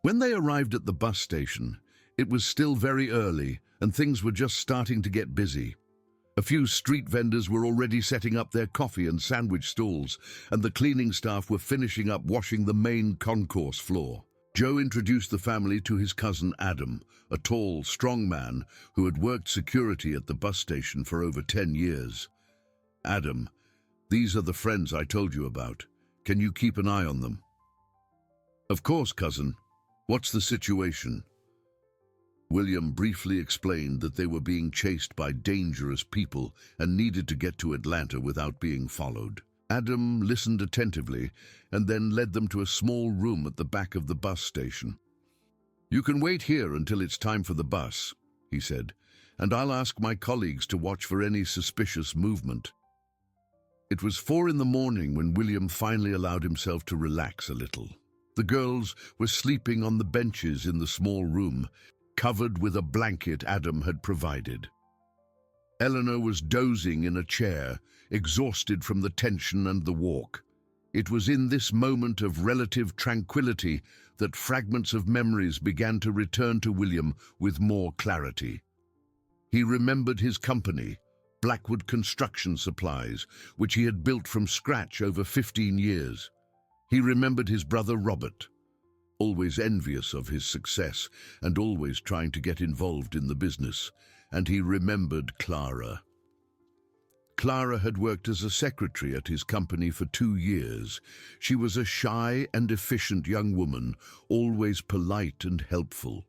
When they arrived at the bus station, it was still very early and things were just starting to get busy. A few street vendors were already setting up their coffee and sandwich stalls, and the cleaning staff were finishing up washing the main concourse floor. Joe introduced the family to his cousin Adam, a tall, strong man who had worked security at the bus station for over 10 years. "Adam, these are the friends I told you about. Can you keep an eye on them?" "Of course, cousin. What's the situation?" William briefly explained that they were being chased by dangerous people and needed to get to Atlanta without being followed. Adam listened attentively and then led them to a small room at the back of the bus station. "You can wait here until it's time for the bus," he said, "and I'll ask my colleagues to watch for any suspicious movement." It was 4 in the morning when William finally allowed himself to relax a little. The girls were sleeping on the benches in the small room, covered with a blanket Adam had provided. Eleanor was dozing in a chair, exhausted from the tension and the walk. It was in this moment of relative tranquility that fragments of memories began to return to William with more clarity. He remembered his company, Blackwood Construction Supplies, which he had built from scratch over 15 years. He remembered his brother Robert, always envious of his success and always trying to get involved in the business, and he remembered Clara. Clara had worked as a secretary at his company for 2 years. She was a shy and efficient young woman, always polite and helpful.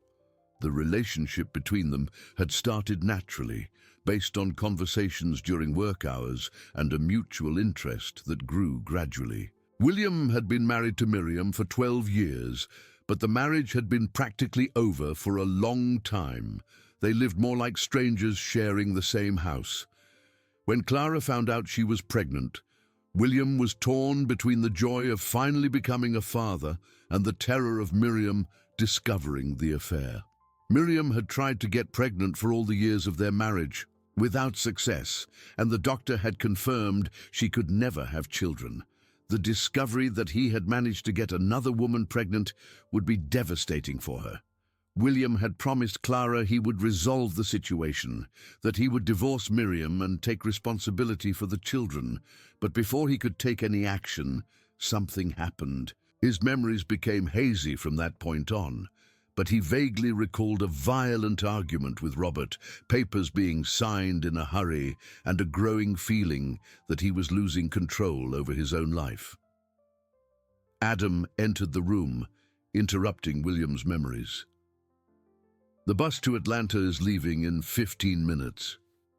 The relationship between them had started naturally, based on conversations during work hours and a mutual interest that grew gradually. William had been married to Miriam for 12 years, but the marriage had been practically over for a long time. They lived more like strangers sharing the same house. When Clara found out she was pregnant, William was torn between the joy of finally becoming a father and the terror of Miriam discovering the affair. Miriam had tried to get pregnant for all the years of their marriage, without success, and the doctor had confirmed she could never have children. The discovery that he had managed to get another woman pregnant would be devastating for her. William had promised Clara he would resolve the situation, that he would divorce Miriam and take responsibility for the children. But before he could take any action, something happened. His memories became hazy from that point on, but he vaguely recalled a violent argument with Robert, papers being signed in a hurry, and a growing feeling that he was losing control over his own life. Adam entered the room, interrupting William's memories. "The bus to Atlanta is leaving in 15 minutes.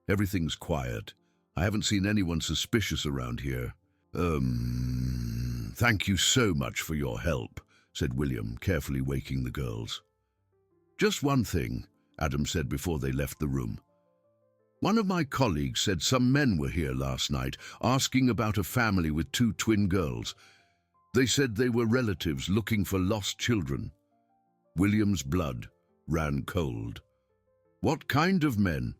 Everything's quiet. I haven't seen anyone suspicious around here." Thank you so much for your help," said William, carefully waking the girls. "Just one thing," Adam said before they left the room. "One of my colleagues said some men were here last night, asking about a family with 2 twin girls. They said they were relatives looking for lost children." William's blood ran cold. "What kind of men?"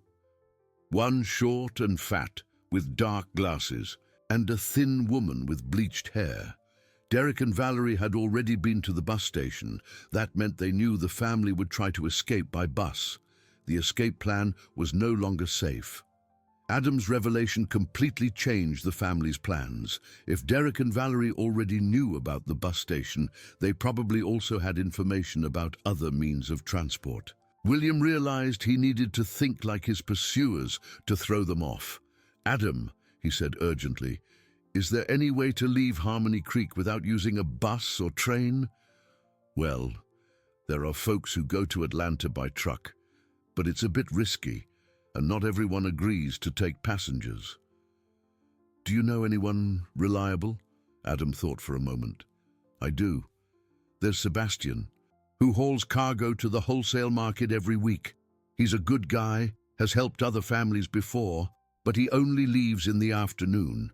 "One short and fat, with dark glasses, and a thin woman with bleached hair. Derek and Valerie had already been to the bus station. That meant they knew the family would try to escape by bus. The escape plan was no longer safe. Adam's revelation completely changed the family's plans. If Derek and Valerie already knew about the bus station, they probably also had information about other means of transport. William realized he needed to think like his pursuers to throw them off. "Adam," he said urgently, "is there any way to leave Harmony Creek without using a bus or train?" "Well, there are folks who go to Atlanta by truck, but it's a bit risky, and not everyone agrees to take passengers." "Do you know anyone reliable?" Adam thought for a moment. "I do. There's Sebastian, who hauls cargo to the wholesale market every week. He's a good guy, has helped other families before, but he only leaves in the afternoon."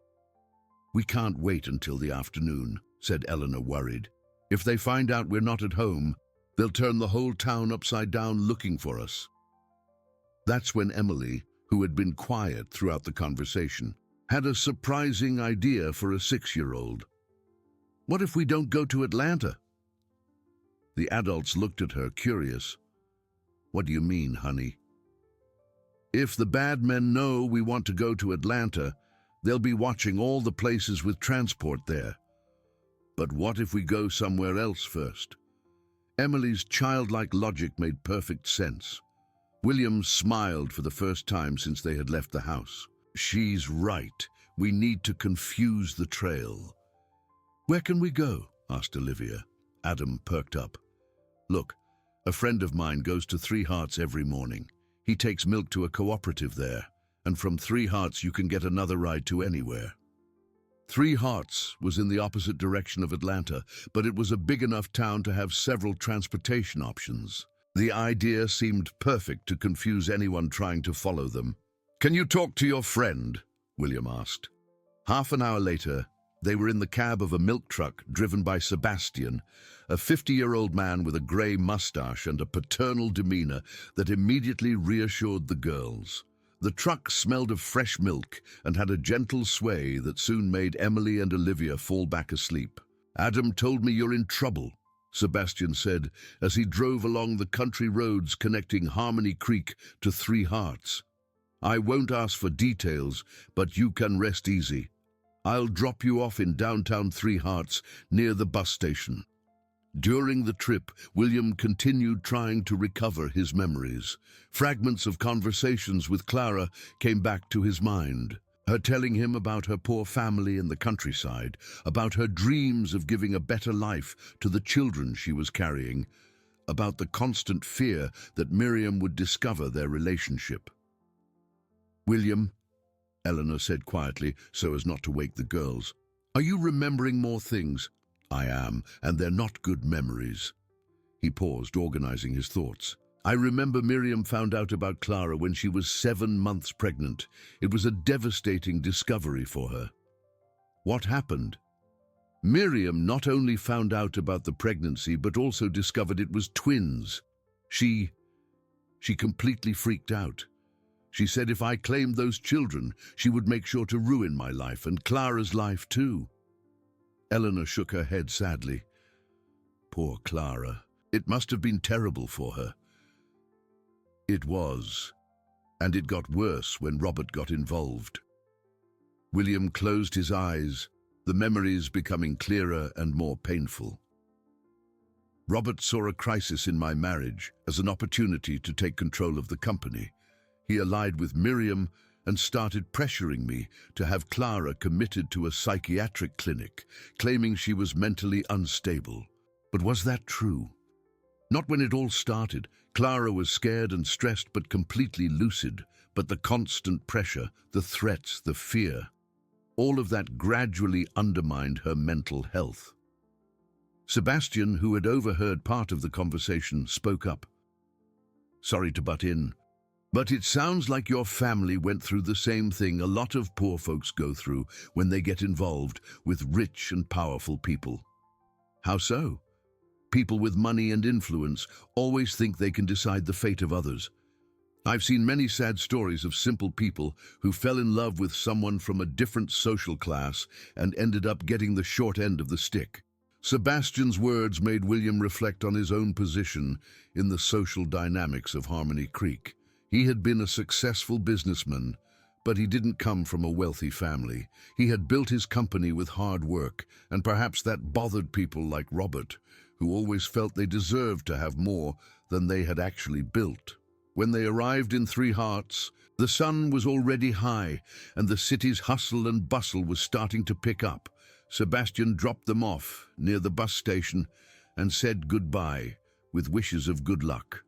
"We can't wait until the afternoon," said Eleanor, worried. "If they find out we're not at home, they'll turn the whole town upside down looking for us." That's when Emily, who had been quiet throughout the conversation, had a surprising idea for a 6-year-old. "What if we don't go to Atlanta?" The adults looked at her, curious. "What do you mean, honey?" If the bad men know we want to go to Atlanta, they'll be watching all the places with transport there. But what if we go somewhere else first? Emily's childlike logic made perfect sense. William smiled for the first time since they had left the house. She's right. We need to confuse the trail. Where can we go? Asked Olivia. Adam perked up. Look, a friend of mine goes to Three Hearts every morning. He takes milk to a cooperative there, and from Three Hearts you can get another ride to anywhere. Three Hearts was in the opposite direction of Atlanta, but it was a big enough town to have several transportation options. The idea seemed perfect to confuse anyone trying to follow them. Can you talk to your friend? William asked. Half an hour later, they were in the cab of a milk truck driven by Sebastian, a 50-year-old man with a grey mustache and a paternal demeanor that immediately reassured the girls. The truck smelled of fresh milk and had a gentle sway that soon made Emily and Olivia fall back asleep. Adam told me you're in trouble, Sebastian said as he drove along the country roads connecting Harmony Creek to Three Hearts. I won't ask for details, but you can rest easy. I'll drop you off in downtown Three Hearts near the bus station. During the trip, William continued trying to recover his memories. Fragments of conversations with Clara came back to his mind. Her telling him about her poor family in the countryside, about her dreams of giving a better life to the children she was carrying, about the constant fear that Miriam would discover their relationship. William, Eleanor said quietly so as not to wake the girls, are you remembering more things? I am, and they're not good memories. He paused, organizing his thoughts. I remember Miriam found out about Clara when she was 7 months pregnant. It was a devastating discovery for her. What happened? Miriam not only found out about the pregnancy, but also discovered it was twins. She completely freaked out. She said if I claimed those children, she would make sure to ruin my life and Clara's life too. Eleanor shook her head sadly. Poor Clara. It must have been terrible for her. It was, and it got worse when Robert got involved. William closed his eyes, the memories becoming clearer and more painful. Robert saw a crisis in my marriage as an opportunity to take control of the company. He allied with Miriam and started pressuring me to have Clara committed to a psychiatric clinic, claiming she was mentally unstable. But was that true? Not when it all started. Clara was scared and stressed but completely lucid, but the constant pressure, the threats, the fear, all of that gradually undermined her mental health. Sebastian, who had overheard part of the conversation, spoke up. Sorry to butt in, but it sounds like your family went through the same thing a lot of poor folks go through when they get involved with rich and powerful people. How so? People with money and influence always think they can decide the fate of others. I've seen many sad stories of simple people who fell in love with someone from a different social class and ended up getting the short end of the stick. Sebastian's words made William reflect on his own position in the social dynamics of Harmony Creek. He had been a successful businessman, but he didn't come from a wealthy family. He had built his company with hard work, and perhaps that bothered people like Robert, who always felt they deserved to have more than they had actually built. When they arrived in Three Hearts, the sun was already high, and the city's hustle and bustle was starting to pick up. Sebastian dropped them off near the bus station and said goodbye, with wishes of good luck.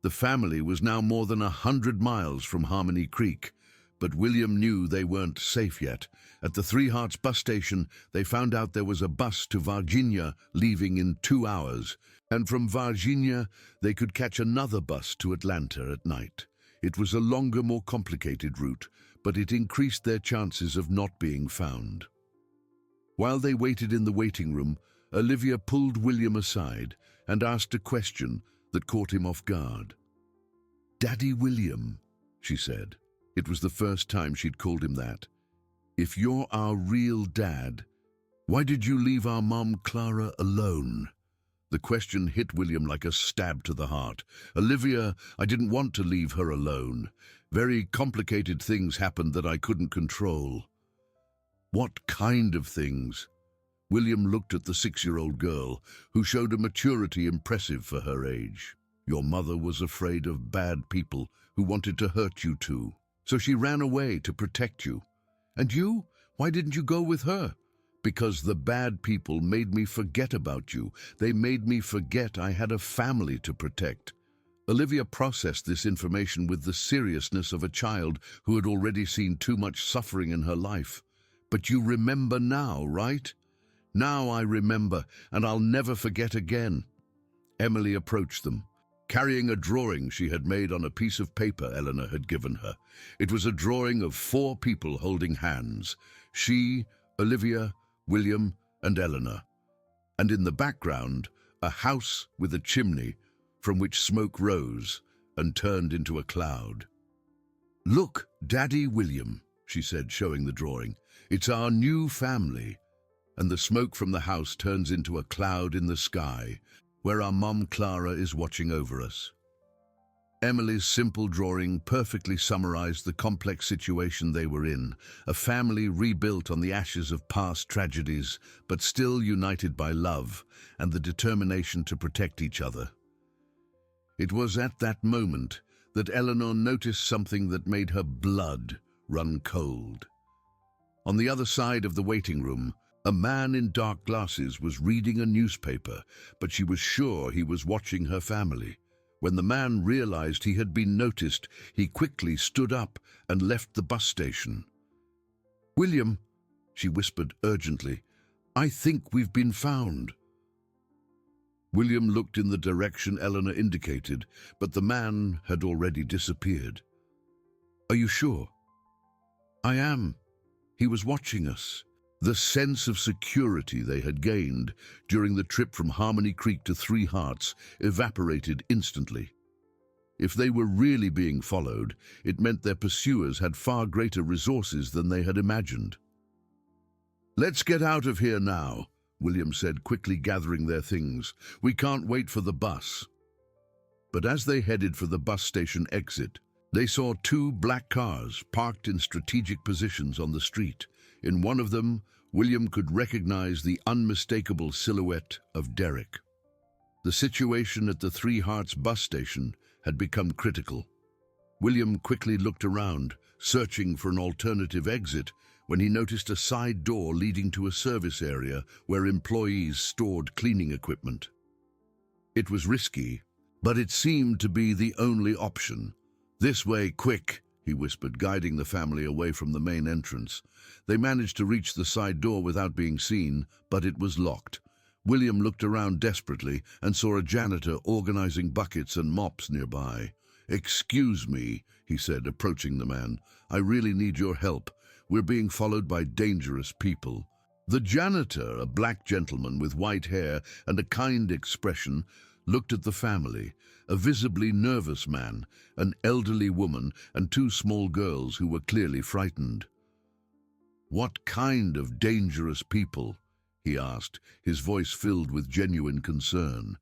The family was now more than 100 miles from Harmony Creek, but William knew they weren't safe yet. At the Three Hearts bus station, they found out there was a bus to Virginia leaving in 2 hours, and from Virginia they could catch another bus to Atlanta at night. It was a longer, more complicated route, but it increased their chances of not being found. While they waited in the waiting room, Olivia pulled William aside and asked a question that caught him off guard. "Daddy William," she said. It was the first time she'd called him that. "If you're our real dad, why did you leave our mom Clara alone?" The question hit William like a stab to the heart. Olivia, I didn't want to leave her alone. Very complicated things happened that I couldn't control. What kind of things? William looked at the 6-year-old girl, who showed a maturity impressive for her age. Your mother was afraid of bad people who wanted to hurt you too. So she ran away to protect you. And you? Why didn't you go with her? Because the bad people made me forget about you. They made me forget I had a family to protect. Olivia processed this information with the seriousness of a child who had already seen too much suffering in her life. But you remember now, right? Now I remember, and I'll never forget again. Emily approached them, carrying a drawing she had made on a piece of paper Eleanor had given her. It was a drawing of 4 people holding hands. She, Olivia, William, and Eleanor. And in the background, a house with a chimney from which smoke rose and turned into a cloud. "Look, Daddy William," she said, showing the drawing. "It's our new family." And the smoke from the house turns into a cloud in the sky, where our mom Clara is watching over us. Emily's simple drawing perfectly summarized the complex situation they were in, a family rebuilt on the ashes of past tragedies, but still united by love and the determination to protect each other. It was at that moment that Eleanor noticed something that made her blood run cold. On the other side of the waiting room, a man in dark glasses was reading a newspaper, but she was sure he was watching her family. When the man realized he had been noticed, he quickly stood up and left the bus station. "William," she whispered urgently, "I think we've been found." William looked in the direction Eleanor indicated, but the man had already disappeared. "Are you sure?" "I am. He was watching us." The sense of security they had gained during the trip from Harmony Creek to Three Hearts evaporated instantly. If they were really being followed, it meant their pursuers had far greater resources than they had imagined. "Let's get out of here now," William said, quickly gathering their things. "We can't wait for the bus." But as they headed for the bus station exit, they saw 2 black cars parked in strategic positions on the street. In one of them, William could recognize the unmistakable silhouette of Derek. The situation at the Three Hearts bus station had become critical. William quickly looked around, searching for an alternative exit, when he noticed a side door leading to a service area where employees stored cleaning equipment. It was risky, but it seemed to be the only option. "This way, quick," he whispered, guiding the family away from the main entrance. They managed to reach the side door without being seen, but it was locked. William looked around desperately and saw a janitor organizing buckets and mops nearby. "Excuse me," he said, approaching the man. "I really need your help. We're being followed by dangerous people." The janitor, a black gentleman with white hair and a kind expression, looked at the family, a visibly nervous man, an elderly woman, and 2 small girls who were clearly frightened. "What kind of dangerous people?" he asked, his voice filled with genuine concern.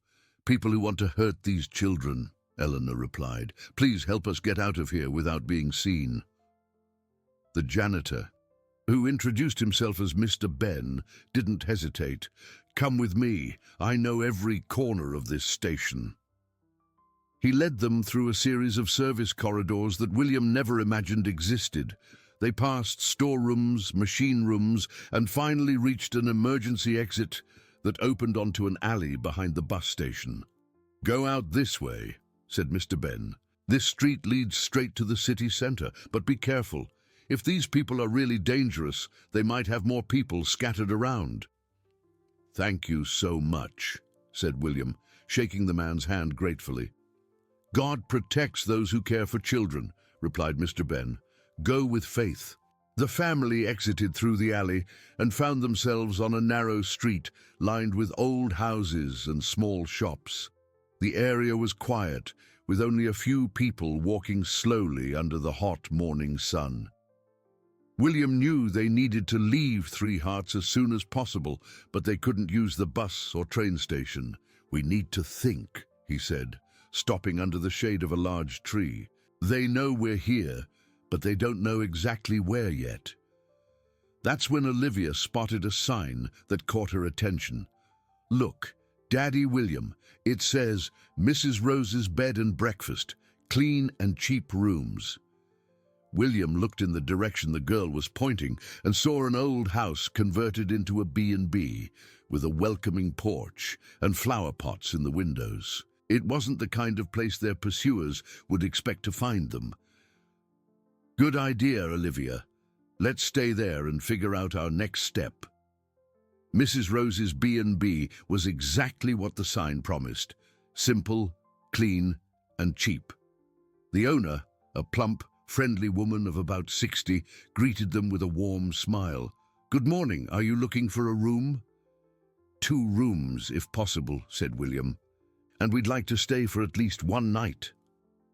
"People who want to hurt these children," Eleanor replied. "Please help us get out of here without being seen." The janitor, who introduced himself as Mr. Ben, didn't hesitate. "Come with me. I know every corner of this station." He led them through a series of service corridors that William never imagined existed. They passed storerooms, machine rooms, and finally reached an emergency exit that opened onto an alley behind the bus station. "Go out this way," said Mr. Ben. "This street leads straight to the city center, but be careful. If these people are really dangerous, they might have more people scattered around." "Thank you so much," said William, shaking the man's hand gratefully. "God protects those who care for children," replied Mr. Ben. "Go with faith." The family exited through the alley and found themselves on a narrow street lined with old houses and small shops. The area was quiet, with only a few people walking slowly under the hot morning sun. William knew they needed to leave Three Hearts as soon as possible, but they couldn't use the bus or train station. "We need to think," he said, stopping under the shade of a large tree. "They know we're here, but they don't know exactly where yet." That's when Olivia spotted a sign that caught her attention. "Look, Daddy William, it says Mrs. Rose's bed and breakfast, clean and cheap rooms." William looked in the direction the girl was pointing and saw an old house converted into a B&B with a welcoming porch and flower pots in the windows. It wasn't the kind of place their pursuers would expect to find them. "Good idea, Olivia. Let's stay there and figure out our next step." Mrs. Rose's B&B was exactly what the sign promised: simple, clean, and cheap. The owner, a plump, friendly woman of about 60, greeted them with a warm smile. "Good morning. Are you looking for a room?" "2 rooms, if possible," said William. "And we'd like to stay for at least 1 night."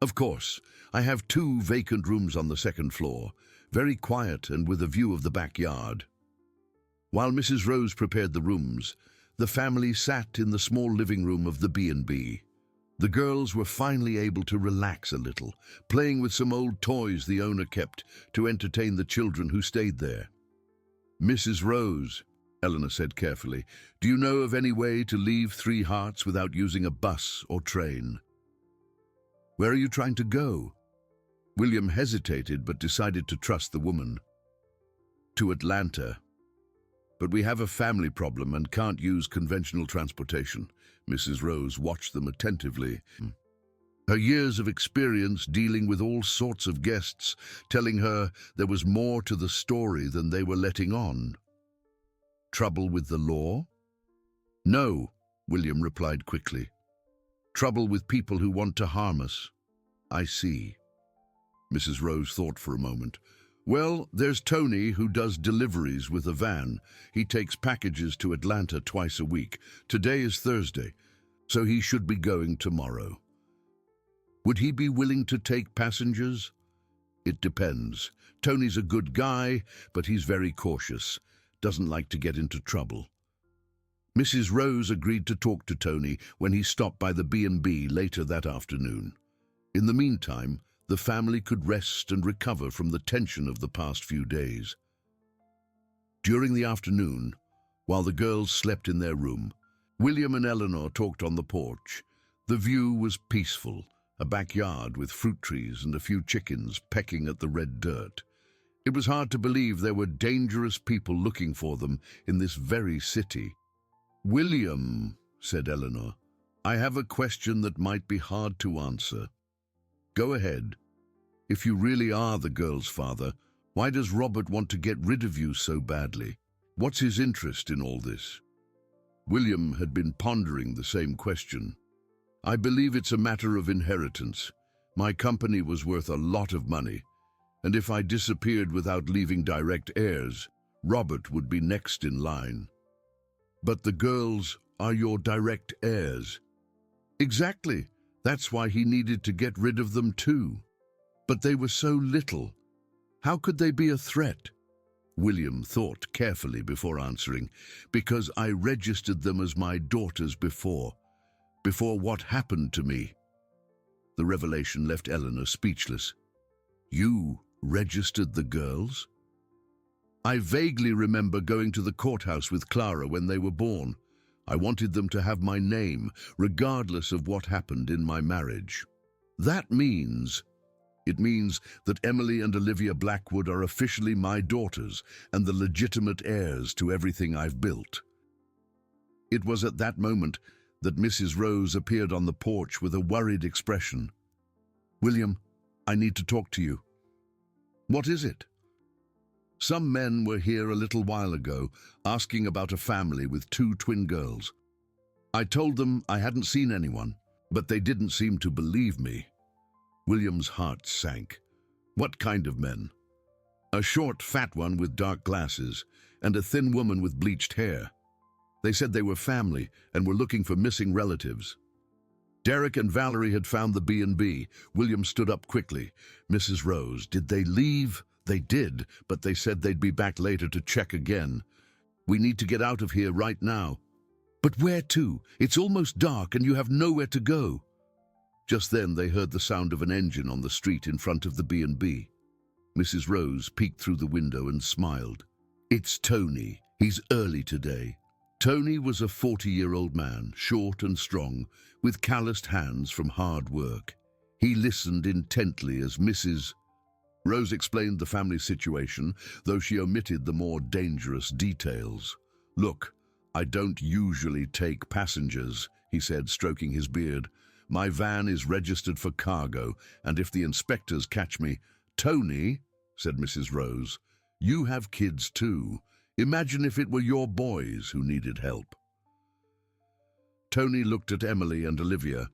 "Of course. I have 2 vacant rooms on the 2nd floor, very quiet and with a view of the backyard." While Mrs. Rose prepared the rooms, the family sat in the small living room of the B&B. The girls were finally able to relax a little, playing with some old toys the owner kept to entertain the children who stayed there. "Mrs. Rose," Eleanor said carefully, "do you know of any way to leave 3 Hearts without using a bus or train?" "Where are you trying to go?" William hesitated but decided to trust the woman. "To Atlanta. But we have a family problem and can't use conventional transportation." Mrs. Rose watched them attentively. Her years of experience dealing with all sorts of guests telling her there was more to the story than they were letting on. "Trouble with the law?" "No," William replied quickly. "Trouble with people who want to harm us." "I see." Mrs. Rose thought for a moment. "Well, there's Tony, who does deliveries with a van. He takes packages to Atlanta twice a week. Today is Thursday, so he should be going tomorrow." "Would he be willing to take passengers?" "It depends. Tony's a good guy, but he's very cautious. Doesn't like to get into trouble." Mrs. Rose agreed to talk to Tony when he stopped by the B&B later that afternoon. In the meantime, the family could rest and recover from the tension of the past few days. During the afternoon, while the girls slept in their room, William and Eleanor talked on the porch. The view was peaceful, a backyard with fruit trees and a few chickens pecking at the red dirt. It was hard to believe there were dangerous people looking for them in this very city. "William," said Eleanor, "I have a question that might be hard to answer." "Go ahead. If you really are the girl's father, why does Robert want to get rid of you so badly? What's his interest in all this?" William had been pondering the same question. "I believe it's a matter of inheritance. My company was worth a lot of money, and if I disappeared without leaving direct heirs, Robert would be next in line." "But the girls are your direct heirs." "Exactly. That's why he needed to get rid of them too. But they were so little. How could they be a threat?" William thought carefully before answering. "Because I registered them as my daughters before what happened to me." The revelation left Eleanor speechless. "You registered the girls?" "I vaguely remember going to the courthouse with Clara when they were born. I wanted them to have my name, regardless of what happened in my marriage. It means that Emily and Olivia Blackwood are officially my daughters and the legitimate heirs to everything I've built." It was at that moment that Mrs. Rose appeared on the porch with a worried expression. "William, I need to talk to you." "What is it?" "Some men were here a little while ago asking about a family with 2 twin girls. I told them I hadn't seen anyone, but they didn't seem to believe me." William's heart sank. "What kind of men?" "A short, fat one with dark glasses, and a thin woman with bleached hair. They said they were family and were looking for missing relatives." Derek and Valerie had found the B&B. William stood up quickly. "Mrs. Rose, did they leave?" "They did, but they said they'd be back later to check again. We need to get out of here right now." But where to? It's almost dark and you have nowhere to go. Just then they heard the sound of an engine on the street in front of the B&B. Mrs. Rose peeked through the window and smiled. It's Tony. He's early today. Tony was a 40-year-old man, short and strong, with calloused hands from hard work. He listened intently as Mrs. Rose explained the family situation, though she omitted the more dangerous details. Look, I don't usually take passengers, he said, stroking his beard. My van is registered for cargo, and if the inspectors catch me— Tony, said Mrs. Rose, you have kids too. Imagine if it were your boys who needed help. Tony looked at Emily and Olivia,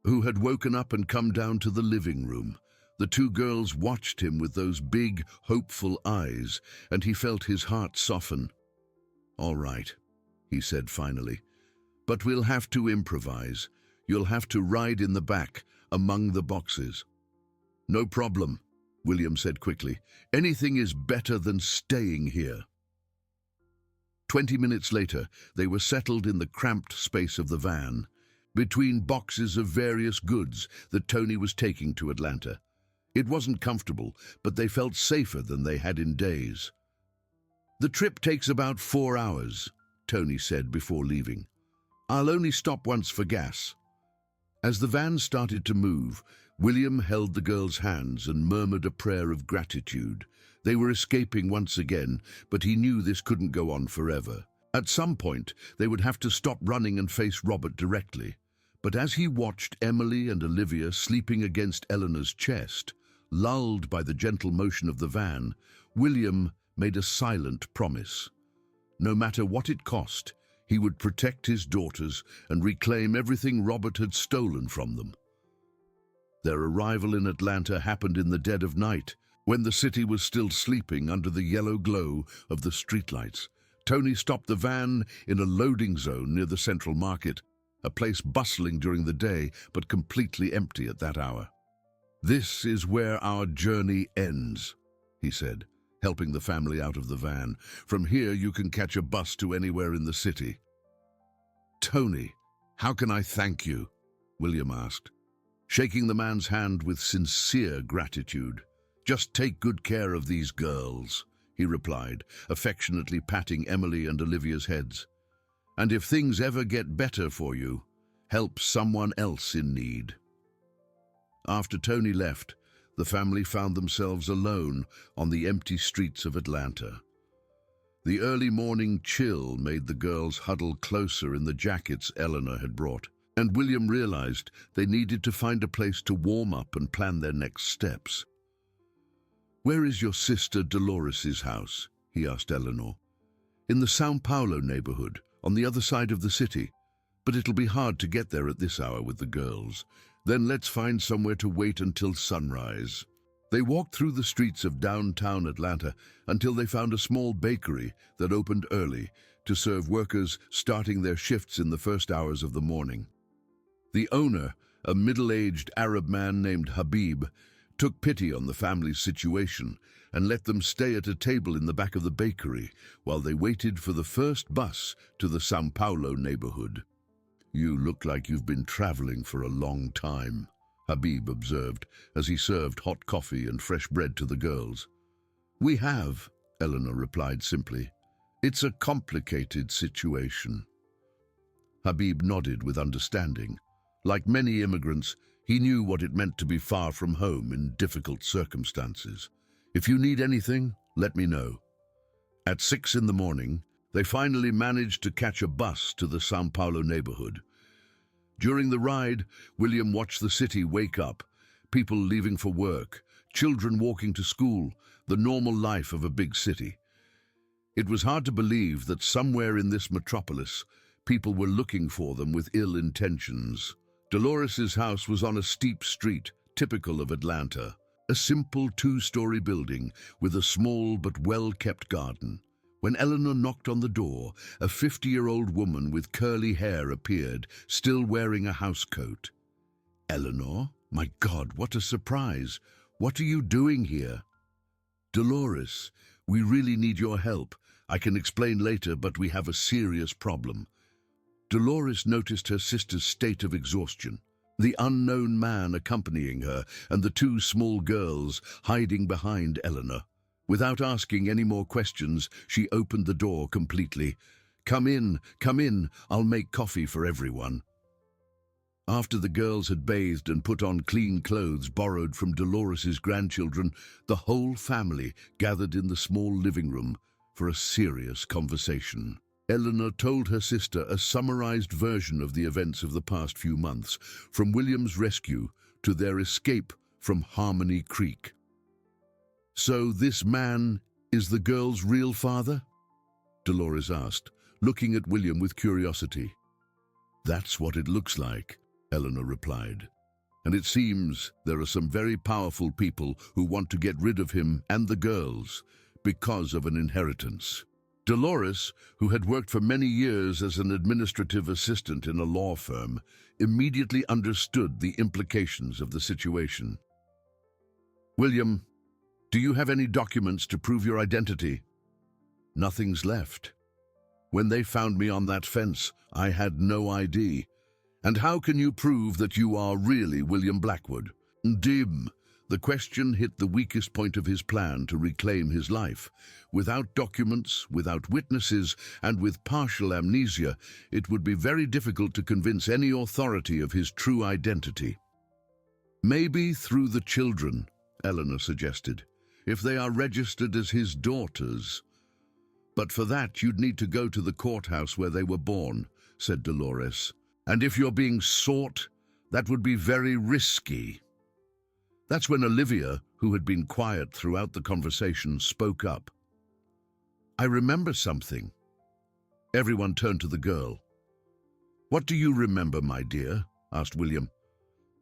who had woken up and come down to the living room. The two girls watched him with those big, hopeful eyes, and he felt his heart soften. All right, he said finally, but we'll have to improvise. You'll have to ride in the back, among the boxes. No problem, William said quickly. Anything is better than staying here. 20 minutes later, they were settled in the cramped space of the van, between boxes of various goods that Tony was taking to Atlanta. It wasn't comfortable, but they felt safer than they had in days. The trip takes about 4 hours, Tony said before leaving. I'll only stop once for gas. As the van started to move, William held the girls' hands and murmured a prayer of gratitude. They were escaping once again, but he knew this couldn't go on forever. At some point, they would have to stop running and face Robert directly. But as he watched Emily and Olivia sleeping against Eleanor's chest, lulled by the gentle motion of the van, William made a silent promise. No matter what it cost, he would protect his daughters and reclaim everything Robert had stolen from them. Their arrival in Atlanta happened in the dead of night, when the city was still sleeping under the yellow glow of the streetlights. Tony stopped the van in a loading zone near the Central Market, a place bustling during the day but completely empty at that hour. This is where our journey ends, he said, helping the family out of the van. From here you can catch a bus to anywhere in the city. Tony, how can I thank you? William asked, shaking the man's hand with sincere gratitude. Just take good care of these girls, he replied, affectionately patting Emily and Olivia's heads. And if things ever get better for you, help someone else in need. After Tony left, the family found themselves alone on the empty streets of Atlanta. The early morning chill made the girls huddle closer in the jackets Eleanor had brought, and William realized they needed to find a place to warm up and plan their next steps. Where is your sister Dolores's house? He asked Eleanor. In the São Paulo neighborhood, on the other side of the city. But it'll be hard to get there at this hour with the girls. Then let's find somewhere to wait until sunrise. They walked through the streets of downtown Atlanta until they found a small bakery that opened early to serve workers starting their shifts in the first hours of the morning. The owner, a middle-aged Arab man named Habib, took pity on the family's situation and let them stay at a table in the back of the bakery while they waited for the first bus to the São Paulo neighborhood. You look like you've been traveling for a long time, Habib observed as he served hot coffee and fresh bread to the girls. We have, Eleanor replied simply. It's a complicated situation. Habib nodded with understanding. Like many immigrants, he knew what it meant to be far from home in difficult circumstances. If you need anything, let me know. At 6 in the morning, they finally managed to catch a bus to the São Paulo neighborhood. During the ride, William watched the city wake up, people leaving for work, children walking to school, the normal life of a big city. It was hard to believe that somewhere in this metropolis, people were looking for them with ill intentions. Dolores's house was on a steep street, typical of Atlanta, a simple 2-story building with a small but well-kept garden. When Eleanor knocked on the door, a 50-year-old woman with curly hair appeared, still wearing a housecoat. Eleanor? My God, what a surprise! What are you doing here? Dolores, we really need your help. I can explain later, but we have a serious problem. Dolores noticed her sister's state of exhaustion, the unknown man accompanying her, and the two small girls hiding behind Eleanor. Without asking any more questions, she opened the door completely. Come in, I'll make coffee for everyone." After the girls had bathed and put on clean clothes borrowed from Dolores's grandchildren, the whole family gathered in the small living room for a serious conversation. Eleanor told her sister a summarized version of the events of the past few months, from William's rescue to their escape from Harmony Creek. "So this man is the girl's real father?" Dolores asked, looking at William with curiosity. "That's what it looks like," Eleanor replied. "And it seems there are some very powerful people who want to get rid of him and the girls because of an inheritance." Dolores, who had worked for many years as an administrative assistant in a law firm, immediately understood the implications of the situation. "William, do you have any documents to prove your identity?" "Nothing's left. When they found me on that fence, I had no ID. And how can you prove that you are really William Blackwood?" Dim. The question hit the weakest point of his plan to reclaim his life. Without documents, without witnesses, and with partial amnesia, it would be very difficult to convince any authority of his true identity. "Maybe through the children," Eleanor suggested, "if they are registered as his daughters." "But for that, you'd need to go to the courthouse where they were born," said Dolores. "And if you're being sought, that would be very risky." That's when Olivia, who had been quiet throughout the conversation, spoke up. "I remember something." Everyone turned to the girl. "What do you remember, my dear?" asked William.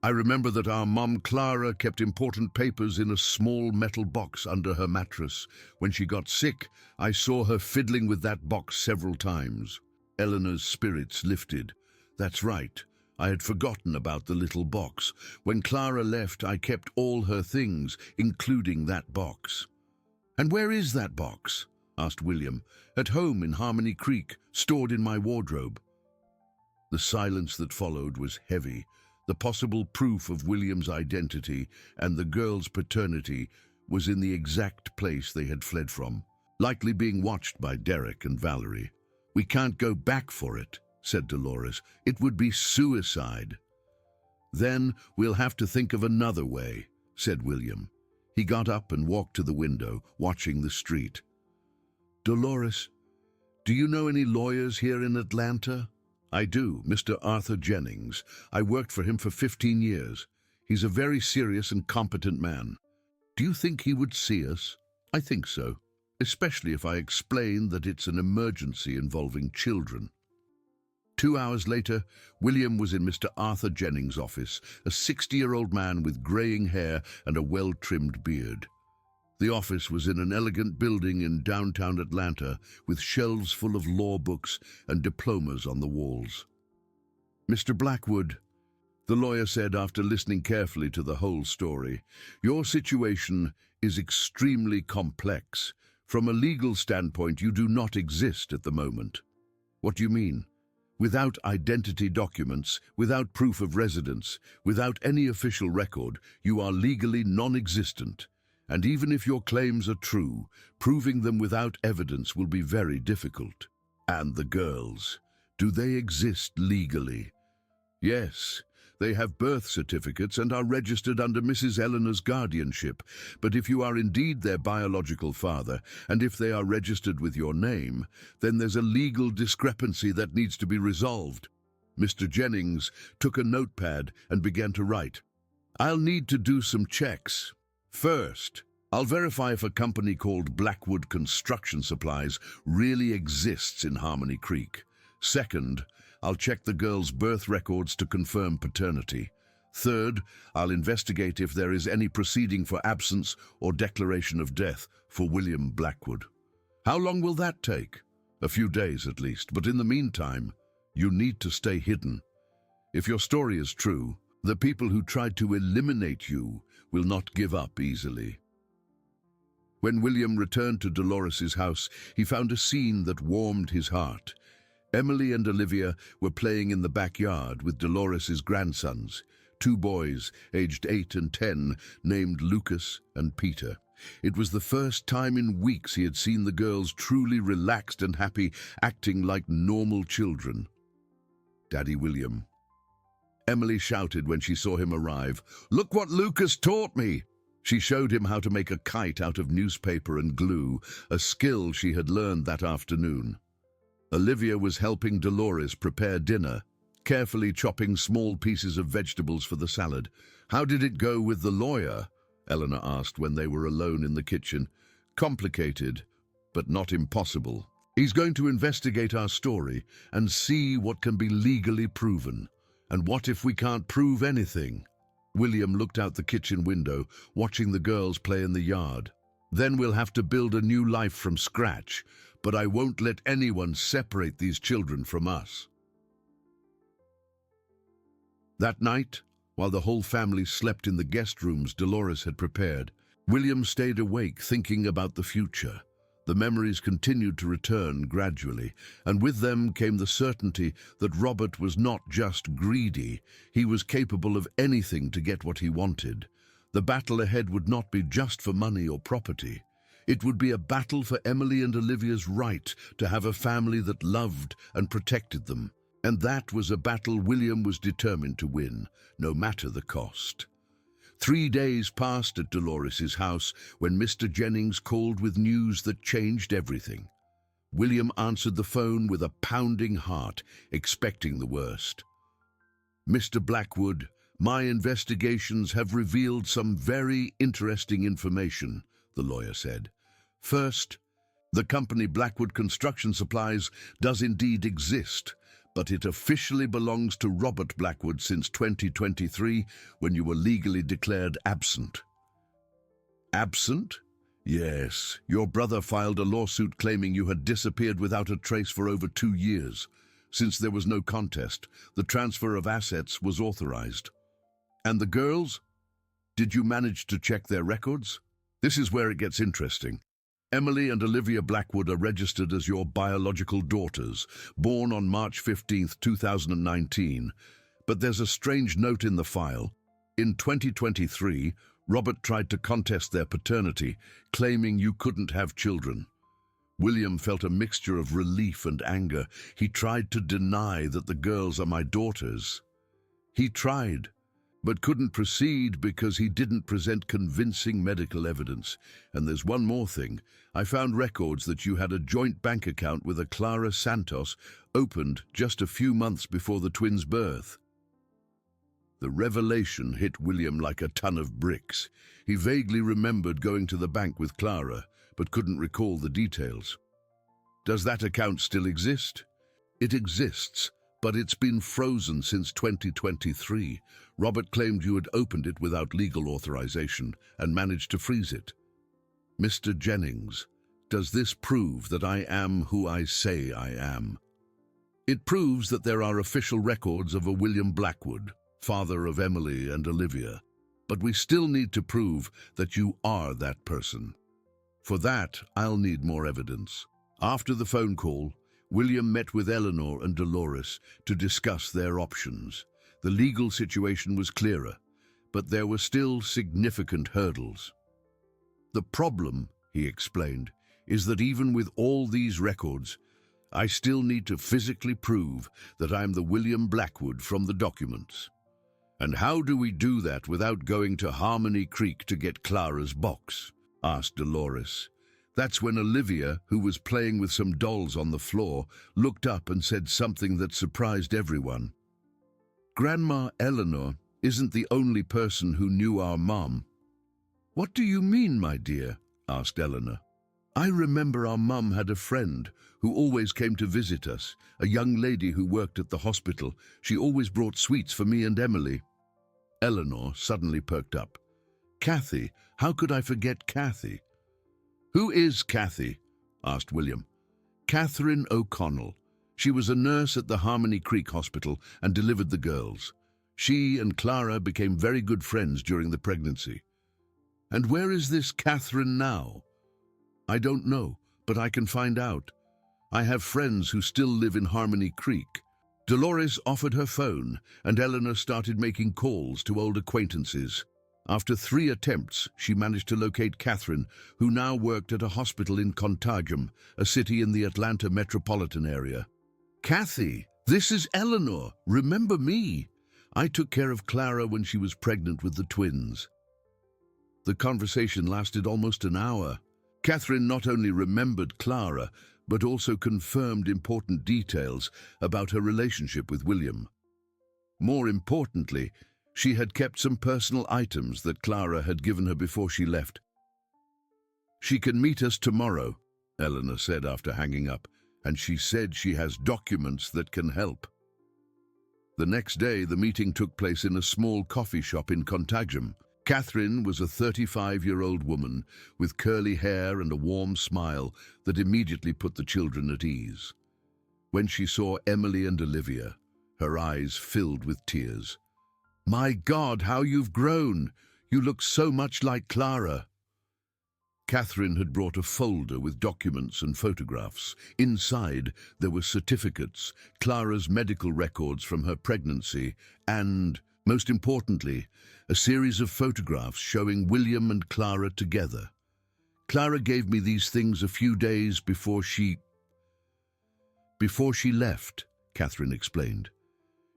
"I remember that our mom Clara kept important papers in a small metal box under her mattress. When she got sick, I saw her fiddling with that box several times." Eleanor's spirits lifted. "That's right. I had forgotten about the little box. When Clara left, I kept all her things, including that box." "And where is that box?" asked William. "At home in Harmony Creek, stored in my wardrobe." The silence that followed was heavy. The possible proof of William's identity and the girl's paternity was in the exact place they had fled from, likely being watched by Derek and Valerie. "We can't go back for it," said Dolores. "It would be suicide." "Then we'll have to think of another way," said William. He got up and walked to the window, watching the street. "Dolores, do you know any lawyers here in Atlanta?" "I do, Mr. Arthur Jennings. I worked for him for 15 years. He's a very serious and competent man. Do you think he would see us?" "I think so, especially if I explain that it's an emergency involving children." 2 hours later, William was in Mr. Arthur Jennings' office, a 60-year-old man with graying hair and a well-trimmed beard. The office was in an elegant building in downtown Atlanta with shelves full of law books and diplomas on the walls. "Mr. Blackwood," the lawyer said after listening carefully to the whole story, "your situation is extremely complex. From a legal standpoint, you do not exist at the moment." "What do you mean?" "Without identity documents, without proof of residence, without any official record, you are legally non-existent. And even if your claims are true, proving them without evidence will be very difficult." "And the girls, do they exist legally?" "Yes, they have birth certificates and are registered under Mrs. Eleanor's guardianship. But if you are indeed their biological father, and if they are registered with your name, then there's a legal discrepancy that needs to be resolved." Mr. Jennings took a notepad and began to write. "I'll need to do some checks. First, I'll verify if a company called Blackwood Construction Supplies really exists in Harmony Creek. Second, I'll check the girl's birth records to confirm paternity. Third, I'll investigate if there is any proceeding for absence or declaration of death for William Blackwood." "How long will that take?" "A few days at least, but in the meantime, you need to stay hidden. If your story is true, the people who tried to eliminate you will not give up easily." When William returned to Dolores's house, he found a scene that warmed his heart. Emily and Olivia were playing in the backyard with Dolores's grandsons, two boys aged 8 and 10, named Lucas and Peter. It was the first time in weeks he had seen the girls truly relaxed and happy, acting like normal children. "Daddy William." Emily shouted when she saw him arrive. "Look what Lucas taught me!" She showed him how to make a kite out of newspaper and glue, a skill she had learned that afternoon. Olivia was helping Dolores prepare dinner, carefully chopping small pieces of vegetables for the salad. "How did it go with the lawyer?" Eleanor asked when they were alone in the kitchen. "Complicated, but not impossible. He's going to investigate our story and see what can be legally proven. And what if we can't prove anything?" William looked out the kitchen window, watching the girls play in the yard. "Then we'll have to build a new life from scratch, but I won't let anyone separate these children from us." That night, while the whole family slept in the guest rooms Dolores had prepared, William stayed awake thinking about the future. The memories continued to return gradually, and with them came the certainty that Robert was not just greedy, he was capable of anything to get what he wanted. The battle ahead would not be just for money or property. It would be a battle for Emily and Olivia's right to have a family that loved and protected them. And that was a battle William was determined to win, no matter the cost. 3 days passed at Dolores's house when Mr. Jennings called with news that changed everything. William answered the phone with a pounding heart, expecting the worst. "Mr. Blackwood, my investigations have revealed some very interesting information," the lawyer said. "First, the company Blackwood Construction Supplies does indeed exist, but it officially belongs to Robert Blackwood since 2023, when you were legally declared absent." "Absent?" "Yes. Your brother filed a lawsuit claiming you had disappeared without a trace for over 2 years. Since there was no contest, the transfer of assets was authorized." "And the girls? Did you manage to check their records?" "This is where it gets interesting. Emily and Olivia Blackwood are registered as your biological daughters, born on March 15, 2019. But there's a strange note in the file. In 2023, Robert tried to contest their paternity, claiming you couldn't have children. William felt a mixture of relief and anger. He tried to deny that the girls are my daughters. He tried, but couldn't proceed because he didn't present convincing medical evidence. And there's one more thing. I found records that you had a joint bank account with a Clara Santos, opened just a few months before the twins' birth. The revelation hit William like a ton of bricks. He vaguely remembered going to the bank with Clara, but couldn't recall the details. "Does that account still exist?" "It exists, but it's been frozen since 2023. Robert claimed you had opened it without legal authorization and managed to freeze it." "Mr. Jennings, does this prove that I am who I say I am?" "It proves that there are official records of a William Blackwood, father of Emily and Olivia, but we still need to prove that you are that person. For that, I'll need more evidence." After the phone call, William met with Eleanor and Dolores to discuss their options. The legal situation was clearer, but there were still significant hurdles. "The problem," he explained, "is that even with all these records, I still need to physically prove that I'm the William Blackwood from the documents." "And how do we do that without going to Harmony Creek to get Clara's box?" asked Dolores. That's when Olivia, who was playing with some dolls on the floor, looked up and said something that surprised everyone. "Grandma Eleanor isn't the only person who knew our mom." "What do you mean, my dear?" asked Eleanor. "I remember our mum had a friend who always came to visit us, a young lady who worked at the hospital. She always brought sweets for me and Emily." Eleanor suddenly perked up. "Kathy? How could I forget Kathy?" "Who is Kathy?" asked William. "Catherine O'Connell. She was a nurse at the Harmony Creek Hospital and delivered the girls. She and Clara became very good friends during the pregnancy." "And where is this Catherine now?" "I don't know, but I can find out. I have friends who still live in Harmony Creek. Dolores offered her phone, and Eleanor started making calls to old acquaintances. After 3 attempts, she managed to locate Catherine, who now worked at a hospital in Contagium, a city in the Atlanta metropolitan area. "Kathy, this is Eleanor. Remember me? I took care of Clara when she was pregnant with the twins." The conversation lasted almost an hour. Catherine not only remembered Clara, but also confirmed important details about her relationship with William. More importantly, she had kept some personal items that Clara had given her before she left. "She can meet us tomorrow," Eleanor said after hanging up, "and she said she has documents that can help." The next day, the meeting took place in a small coffee shop in Contagium. Catherine was a 35-year-old woman with curly hair and a warm smile that immediately put the children at ease. When she saw Emily and Olivia, her eyes filled with tears. "My God, how you've grown! You look so much like Clara." Catherine had brought a folder with documents and photographs. Inside, there were certificates, Clara's medical records from her pregnancy, and, most importantly, a series of photographs showing William and Clara together. "Clara gave me these things a few days before she left," Catherine explained.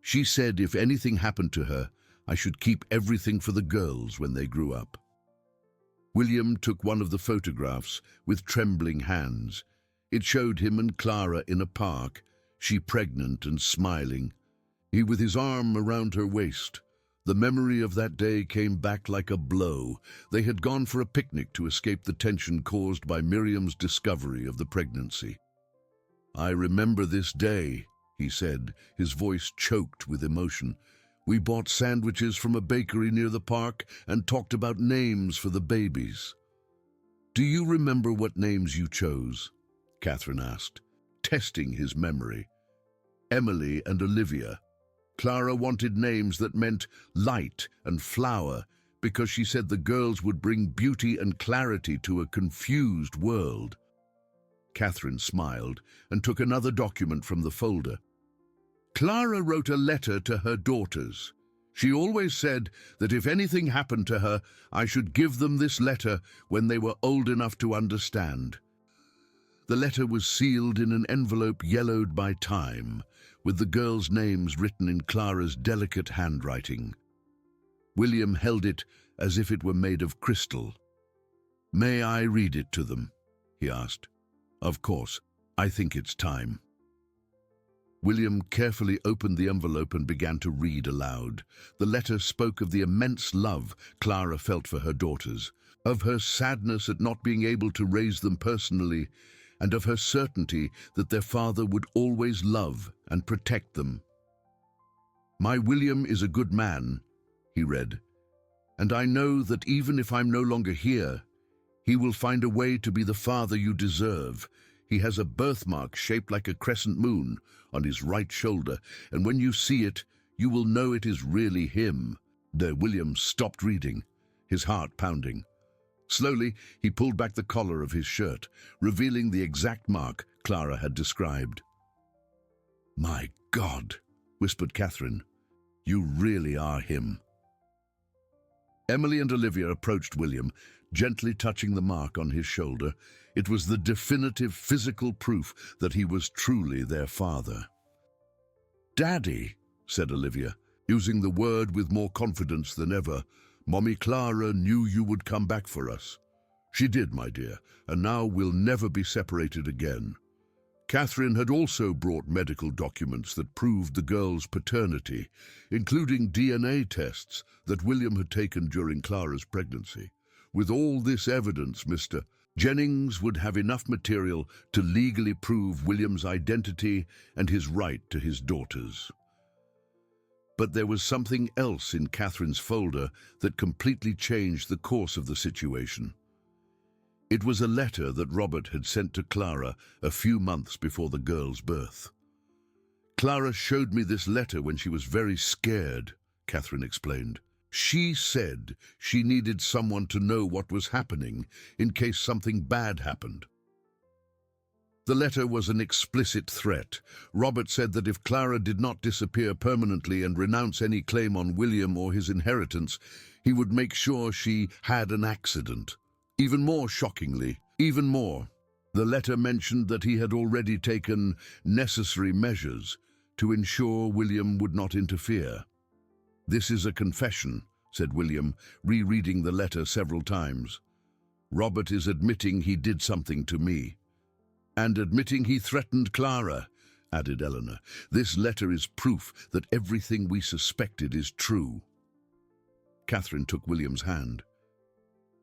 "She said if anything happened to her, I should keep everything for the girls when they grew up." William took one of the photographs with trembling hands. It showed him and Clara in a park, she pregnant and smiling. He with his arm around her waist. The memory of that day came back like a blow. They had gone for a picnic to escape the tension caused by Miriam's discovery of the pregnancy. "I remember this day," he said, his voice choked with emotion. "We bought sandwiches from a bakery near the park and talked about names for the babies." "Do you remember what names you chose?" Catherine asked, testing his memory. "Emily and Olivia. Clara wanted names that meant light and flower because she said the girls would bring beauty and clarity to a confused world." Catherine smiled and took another document from the folder. "Clara wrote a letter to her daughters. She always said that if anything happened to her, I should give them this letter when they were old enough to understand." The letter was sealed in an envelope yellowed by time, with the girls' names written in Clara's delicate handwriting. William held it as if it were made of crystal. "May I read it to them?" he asked. "Of course, I think it's time." William carefully opened the envelope and began to read aloud. The letter spoke of the immense love Clara felt for her daughters, of her sadness at not being able to raise them personally, and of her certainty that their father would always love and protect them. "My William is a good man," he read, "and I know that even if I'm no longer here, he will find a way to be the father you deserve. He has a birthmark shaped like a crescent moon on his right shoulder, and when you see it, you will know it is really him." There, William stopped reading, his heart pounding. Slowly, he pulled back the collar of his shirt, revealing the exact mark Clara had described. "My God," whispered Catherine, "you really are him." Emily and Olivia approached William, gently touching the mark on his shoulder. It was the definitive physical proof that he was truly their father. "Daddy," said Olivia, using the word with more confidence than ever, "Mommy Clara knew you would come back for us. She did, my dear, and now we'll never be separated again." Catherine had also brought medical documents that proved the girl's paternity, including DNA tests that William had taken during Clara's pregnancy. With all this evidence, Mr. Jennings would have enough material to legally prove William's identity and his right to his daughters. But there was something else in Catherine's folder that completely changed the course of the situation. It was a letter that Robert had sent to Clara a few months before the girl's birth. "Clara showed me this letter when she was very scared," Catherine explained. "She said she needed someone to know what was happening in case something bad happened." The letter was an explicit threat. Robert said that if Clara did not disappear permanently and renounce any claim on William or his inheritance, he would make sure she had an accident. Even more shockingly, the letter mentioned that he had already taken necessary measures to ensure William would not interfere. "This is a confession," said William, rereading the letter several times. "Robert is admitting he did something to me. And admitting he threatened Clara," added Eleanor. "This letter is proof that everything we suspected is true." Catherine took William's hand.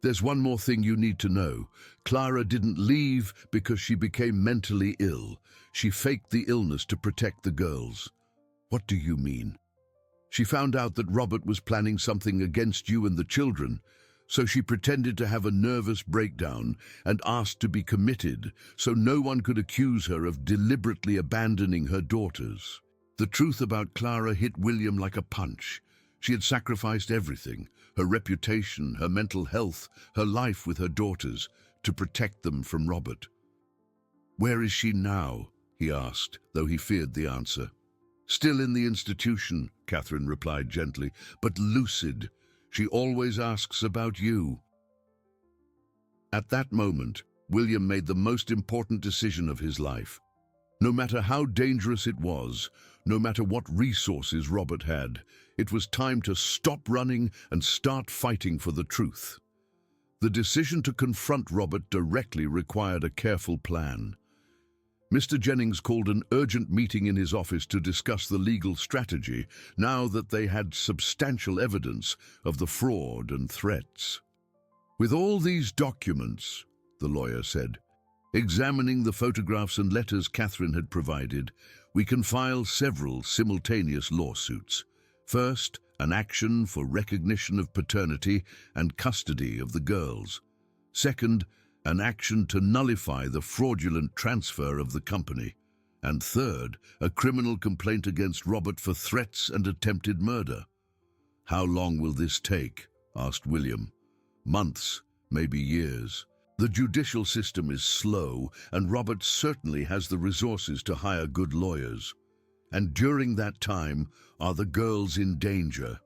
"There's one more thing you need to know. Clara didn't leave because she became mentally ill. She faked the illness to protect the girls." "What do you mean?" "She found out that Robert was planning something against you and the children, so she pretended to have a nervous breakdown and asked to be committed so no one could accuse her of deliberately abandoning her daughters." The truth about Clara hit William like a punch. She had sacrificed everything, her reputation, her mental health, her life with her daughters, to protect them from Robert. "Where is she now?" he asked, though he feared the answer. "Still in the institution," Catherine replied gently, "but lucid. She always asks about you." At that moment, William made the most important decision of his life. No matter how dangerous it was, no matter what resources Robert had, it was time to stop running and start fighting for the truth. The decision to confront Robert directly required a careful plan. Mr. Jennings called an urgent meeting in his office to discuss the legal strategy, now that they had substantial evidence of the fraud and threats. "With all these documents," the lawyer said, "examining the photographs and letters Catherine had provided, we can file several simultaneous lawsuits. First, an action for recognition of paternity and custody of the girls. Second, an action to nullify the fraudulent transfer of the company. And third, a criminal complaint against Robert for threats and attempted murder." "How long will this take?" asked William. "Months, maybe years. The judicial system is slow, and Robert certainly has the resources to hire good lawyers. And during that time, are the girls in danger?"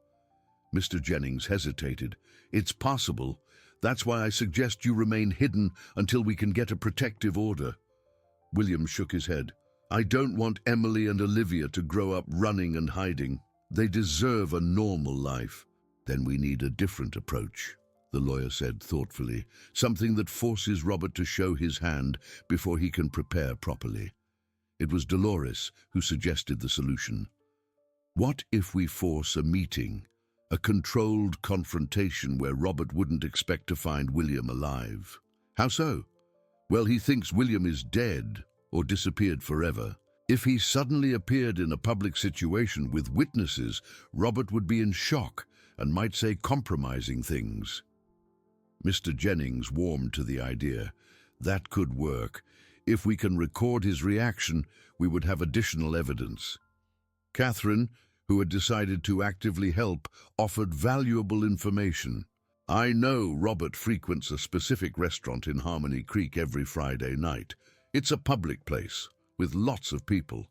Mr. Jennings hesitated. "It's possible. That's why I suggest you remain hidden until we can get a protective order." William shook his head. "I don't want Emily and Olivia to grow up running and hiding. They deserve a normal life." "Then we need a different approach," the lawyer said thoughtfully, "something that forces Robert to show his hand before he can prepare properly." It was Dolores who suggested the solution. "What if we force a meeting? A controlled confrontation where Robert wouldn't expect to find William alive." "How so?" "Well, he thinks William is dead or disappeared forever. If he suddenly appeared in a public situation with witnesses, Robert would be in shock and might say compromising things." Mr. Jennings warmed to the idea. "That could work. If we can record his reaction, we would have additional evidence." Catherine, who had decided to actively help, offered valuable information. "I know Robert frequents a specific restaurant in Harmony Creek every Friday night. It's a public place, with lots of people."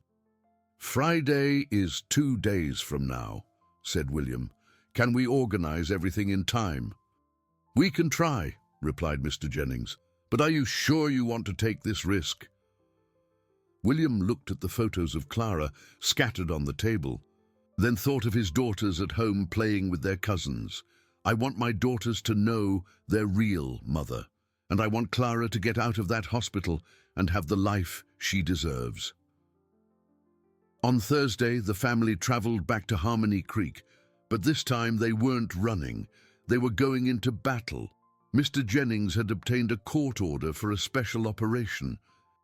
"Friday is 2 days from now," said William. "Can we organize everything in time?" "We can try," replied Mr. Jennings. "But are you sure you want to take this risk?" William looked at the photos of Clara scattered on the table, then thought of his daughters at home playing with their cousins. "I want my daughters to know their real mother, and I want Clara to get out of that hospital and have the life she deserves." On Thursday, the family traveled back to Harmony Creek, but this time they weren't running. They were going into battle. Mr. Jennings had obtained a court order for a special operation,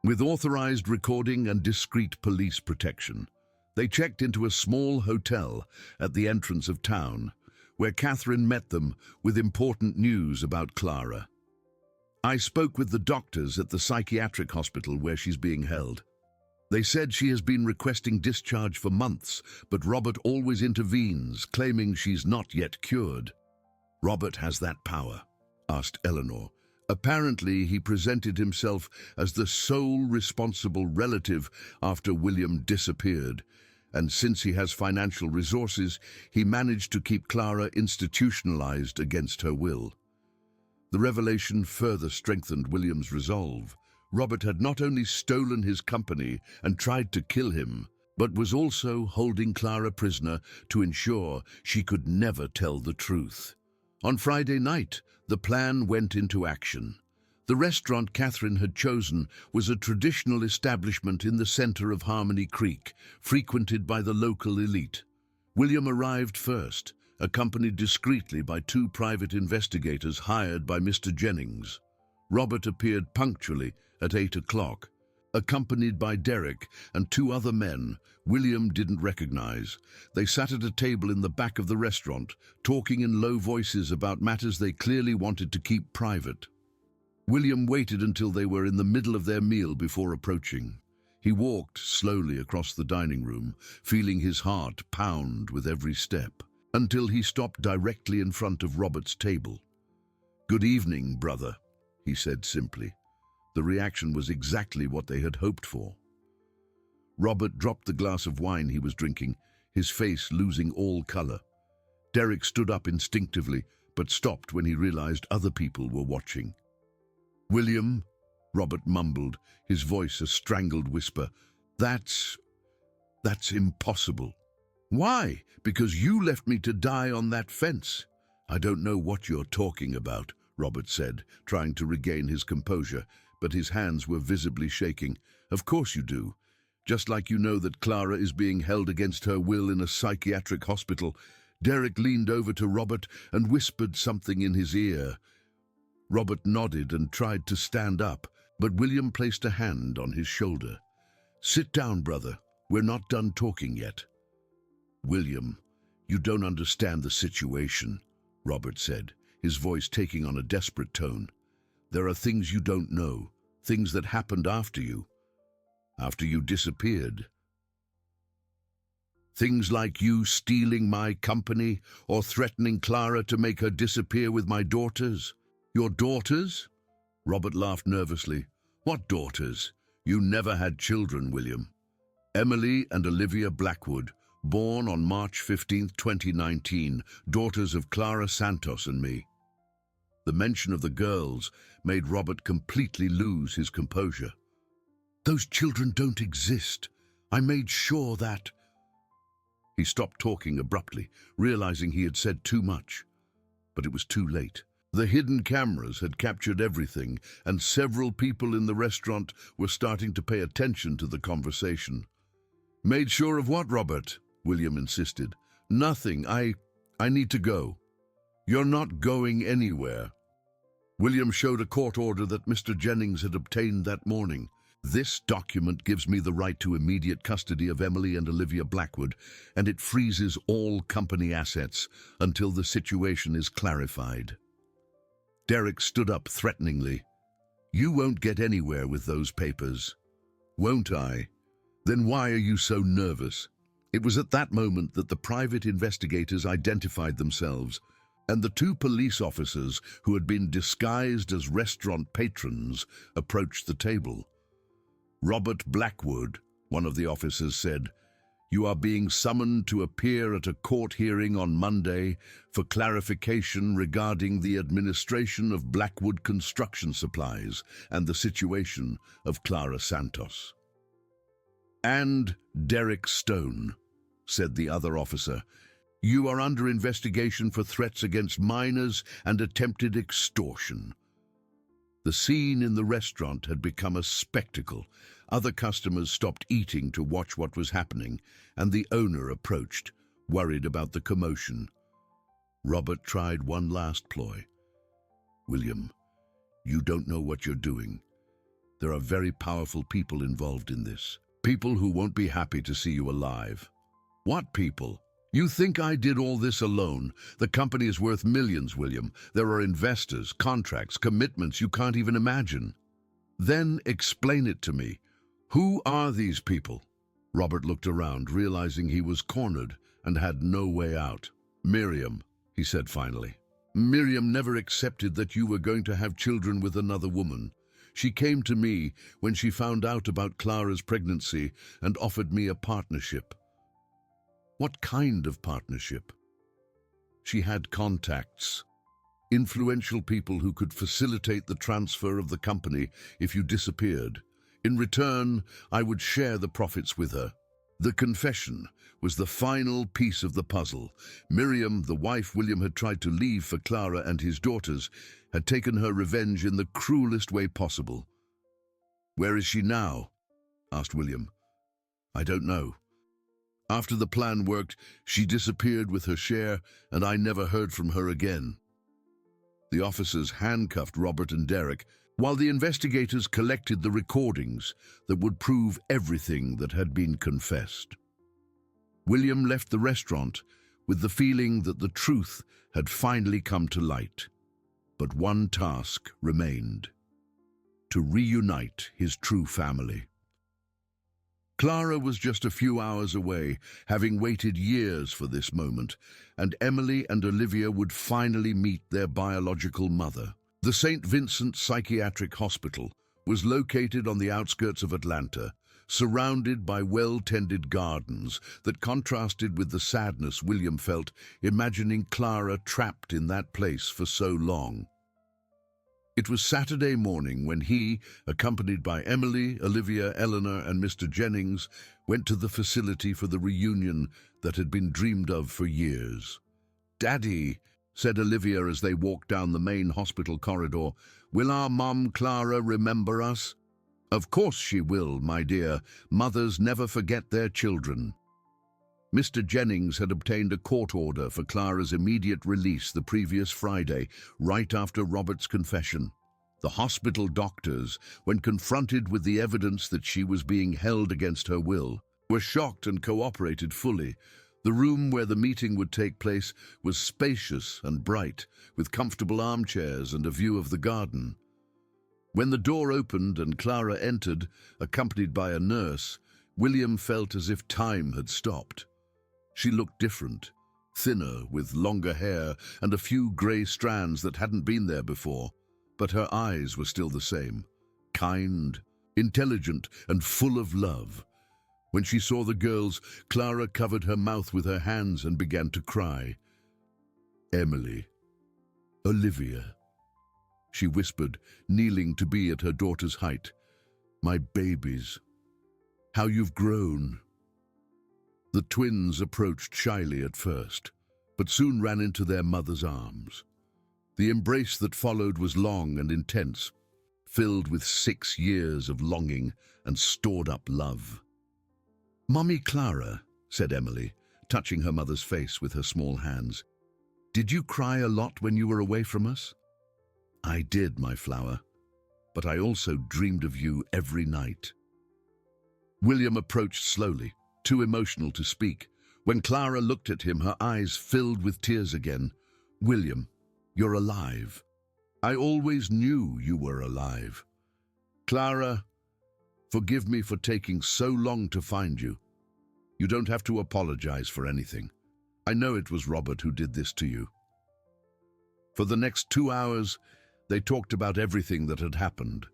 with authorized recording and discreet police protection. They checked into a small hotel at the entrance of town, where Catherine met them with important news about Clara. "I spoke with the doctors at the psychiatric hospital where she's being held. They said she has been requesting discharge for months, but Robert always intervenes, claiming she's not yet cured." "Robert has that power?" asked Eleanor, Apparently, he presented himself as the sole responsible relative after William disappeared, and since he has financial resources, he managed to keep Clara institutionalized against her will. The revelation further strengthened William's resolve. Robert had not only stolen his company and tried to kill him, but was also holding Clara prisoner to ensure she could never tell the truth. On Friday night, the plan went into action. The restaurant Catherine had chosen was a traditional establishment in the center of Harmony Creek, frequented by the local elite. William arrived first, accompanied discreetly by 2 private investigators hired by Mr. Jennings. Robert appeared punctually at 8 o'clock. Accompanied by Derek and 2 other men William didn't recognize. They sat at a table in the back of the restaurant, talking in low voices about matters they clearly wanted to keep private. William waited until they were in the middle of their meal before approaching. He walked slowly across the dining room, feeling his heart pound with every step, until he stopped directly in front of Robert's table. "Good evening, brother," he said simply. The reaction was exactly what they had hoped for. Robert dropped the glass of wine he was drinking, his face losing all color. Derek stood up instinctively, but stopped when he realized other people were watching. "William," Robert mumbled, his voice a strangled whisper, That's impossible." "Why? Because you left me to die on that fence." "I don't know what you're talking about," Robert said, trying to regain his composure, but his hands were visibly shaking. "Of course you do. Just like you know that Clara is being held against her will in a psychiatric hospital." Derek leaned over to Robert and whispered something in his ear. Robert nodded and tried to stand up, but William placed a hand on his shoulder. "Sit down, brother. We're not done talking yet." "William, you don't understand the situation," Robert said, his voice taking on a desperate tone. "There are things you don't know, things that happened after you disappeared. Things like you stealing my company or threatening Clara to make her disappear with my daughters." "Your daughters?" Robert laughed nervously. "What daughters? You never had children, William." "Emily and Olivia Blackwood, born on March 15th, 2019, daughters of Clara Santos and me." The mention of the girls made Robert completely lose his composure. "Those children don't exist. I made sure that—" He stopped talking abruptly, realizing he had said too much. But it was too late. The hidden cameras had captured everything, and several people in the restaurant were starting to pay attention to the conversation. "Made sure of what, Robert?" William insisted. "Nothing. I need to go." "You're not going anywhere." William showed a court order that Mr. Jennings had obtained that morning. "This document gives me the right to immediate custody of Emily and Olivia Blackwood, and it freezes all company assets until the situation is clarified." Derek stood up threateningly. "You won't get anywhere with those papers." "Won't I? Then why are you so nervous?" It was at that moment that the private investigators identified themselves, and the 2 police officers who had been disguised as restaurant patrons approached the table. "Robert Blackwood," one of the officers said, "you are being summoned to appear at a court hearing on Monday for clarification regarding the administration of Blackwood Construction Supplies and the situation of Clara Santos." "And Derek Stone," said the other officer, "you are under investigation for threats against minors and attempted extortion." The scene in the restaurant had become a spectacle. Other customers stopped eating to watch what was happening, and the owner approached, worried about the commotion. Robert tried one last ploy. "William, you don't know what you're doing. There are very powerful people involved in this. People who won't be happy to see you alive." "What people? You think I did all this alone? The company is worth millions, William. There are investors, contracts, commitments you can't even imagine." "Then explain it to me. Who are these people?" Robert looked around, realizing he was cornered and had no way out. "Miriam," he said finally. Miriam never accepted that you were going to have children with another woman. She came to me when she found out about Clara's pregnancy and offered me a partnership. What kind of partnership? She had contacts, influential people who could facilitate the transfer of the company if you disappeared. In return, I would share the profits with her. The confession was the final piece of the puzzle. Miriam, the wife William had tried to leave for Clara and his daughters, had taken her revenge in the cruelest way possible. "Where is she now?" asked William. "I don't know. After the plan worked, she disappeared with her share, and I never heard from her again." The officers handcuffed Robert and Derek, while the investigators collected the recordings that would prove everything that had been confessed. William left the restaurant with the feeling that the truth had finally come to light. But one task remained: to reunite his true family. Clara was just a few hours away, having waited years for this moment, and Emily and Olivia would finally meet their biological mother. The St. Vincent Psychiatric Hospital was located on the outskirts of Atlanta, surrounded by well-tended gardens that contrasted with the sadness William felt imagining Clara trapped in that place for so long. It was Saturday morning when he, accompanied by Emily, Olivia, Eleanor, and Mr. Jennings, went to the facility for the reunion that had been dreamed of for years. "Daddy," said Olivia as they walked down the main hospital corridor, "will our mum Clara remember us?" "Of course she will, my dear. Mothers never forget their children." Mr. Jennings had obtained a court order for Clara's immediate release the previous Friday, right after Robert's confession. The hospital doctors, when confronted with the evidence that she was being held against her will, were shocked and cooperated fully. The room where the meeting would take place was spacious and bright, with comfortable armchairs and a view of the garden. When the door opened and Clara entered, accompanied by a nurse, William felt as if time had stopped. She looked different, thinner, with longer hair and a few grey strands that hadn't been there before, but her eyes were still the same, kind, intelligent, and full of love. When she saw the girls, Clara covered her mouth with her hands and began to cry. "Emily, Olivia," she whispered, kneeling to be at her daughter's height. "My babies, how you've grown." The twins approached shyly at first, but soon ran into their mother's arms. The embrace that followed was long and intense, filled with 6 years of longing and stored-up love. "Mummy Clara," said Emily, touching her mother's face with her small hands, "did you cry a lot when you were away from us?" "I did, my flower, but I also dreamed of you every night." William approached slowly, too emotional to speak. When Clara looked at him, her eyes filled with tears again. "William, you're alive. I always knew you were alive. Clara, forgive me for taking so long to find you. You don't have to apologize for anything. I know it was Robert who did this to you." For the next 2 hours, they talked about everything that had happened.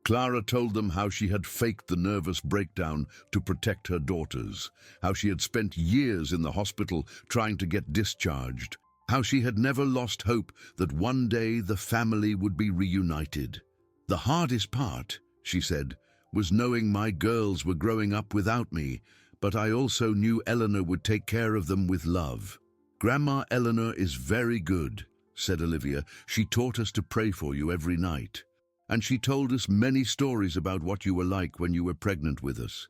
Clara told them how she had faked the nervous breakdown to protect her daughters, how she had spent years in the hospital trying to get discharged, how she had never lost hope that one day the family would be reunited. "The hardest part," she said, "was knowing my girls were growing up without me, but I also knew Eleanor would take care of them with love." "Grandma Eleanor is very good," said Olivia. "She taught us to pray for you every night. And she told us many stories about what you were like when you were pregnant with us,"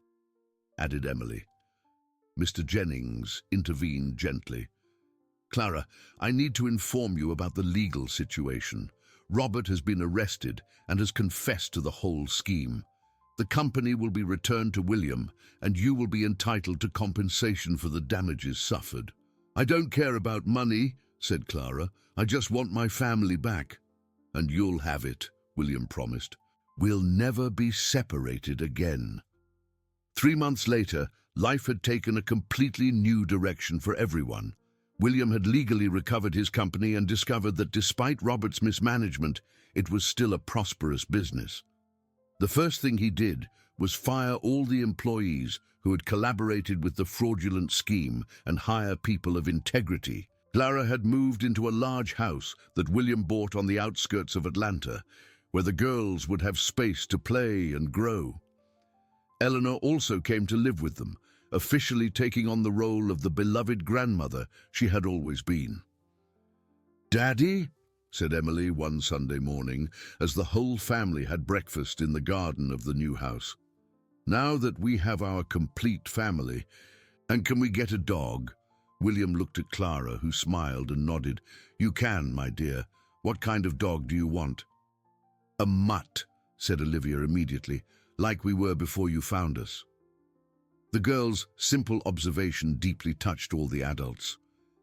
added Emily. Mr. Jennings intervened gently. "Clara, I need to inform you about the legal situation. Robert has been arrested and has confessed to the whole scheme. The company will be returned to William, and you will be entitled to compensation for the damages suffered." "I don't care about money," said Clara. "I just want my family back." "And you'll have it," William promised. "We'll never be separated again." 3 months later, life had taken a completely new direction for everyone. William had legally recovered his company and discovered that despite Robert's mismanagement, it was still a prosperous business. The first thing he did was fire all the employees who had collaborated with the fraudulent scheme and hire people of integrity. Clara had moved into a large house that William bought on the outskirts of Atlanta, where the girls would have space to play and grow. Eleanor also came to live with them, officially taking on the role of the beloved grandmother she had always been. "Daddy," said Emily one Sunday morning, as the whole family had breakfast in the garden of the new house. "Now that we have our complete family, and can we get a dog?" William looked at Clara, who smiled and nodded. "You can, my dear. What kind of dog do you want?" "A mutt," said Olivia immediately, "like we were before you found us." The girls' simple observation deeply touched all the adults.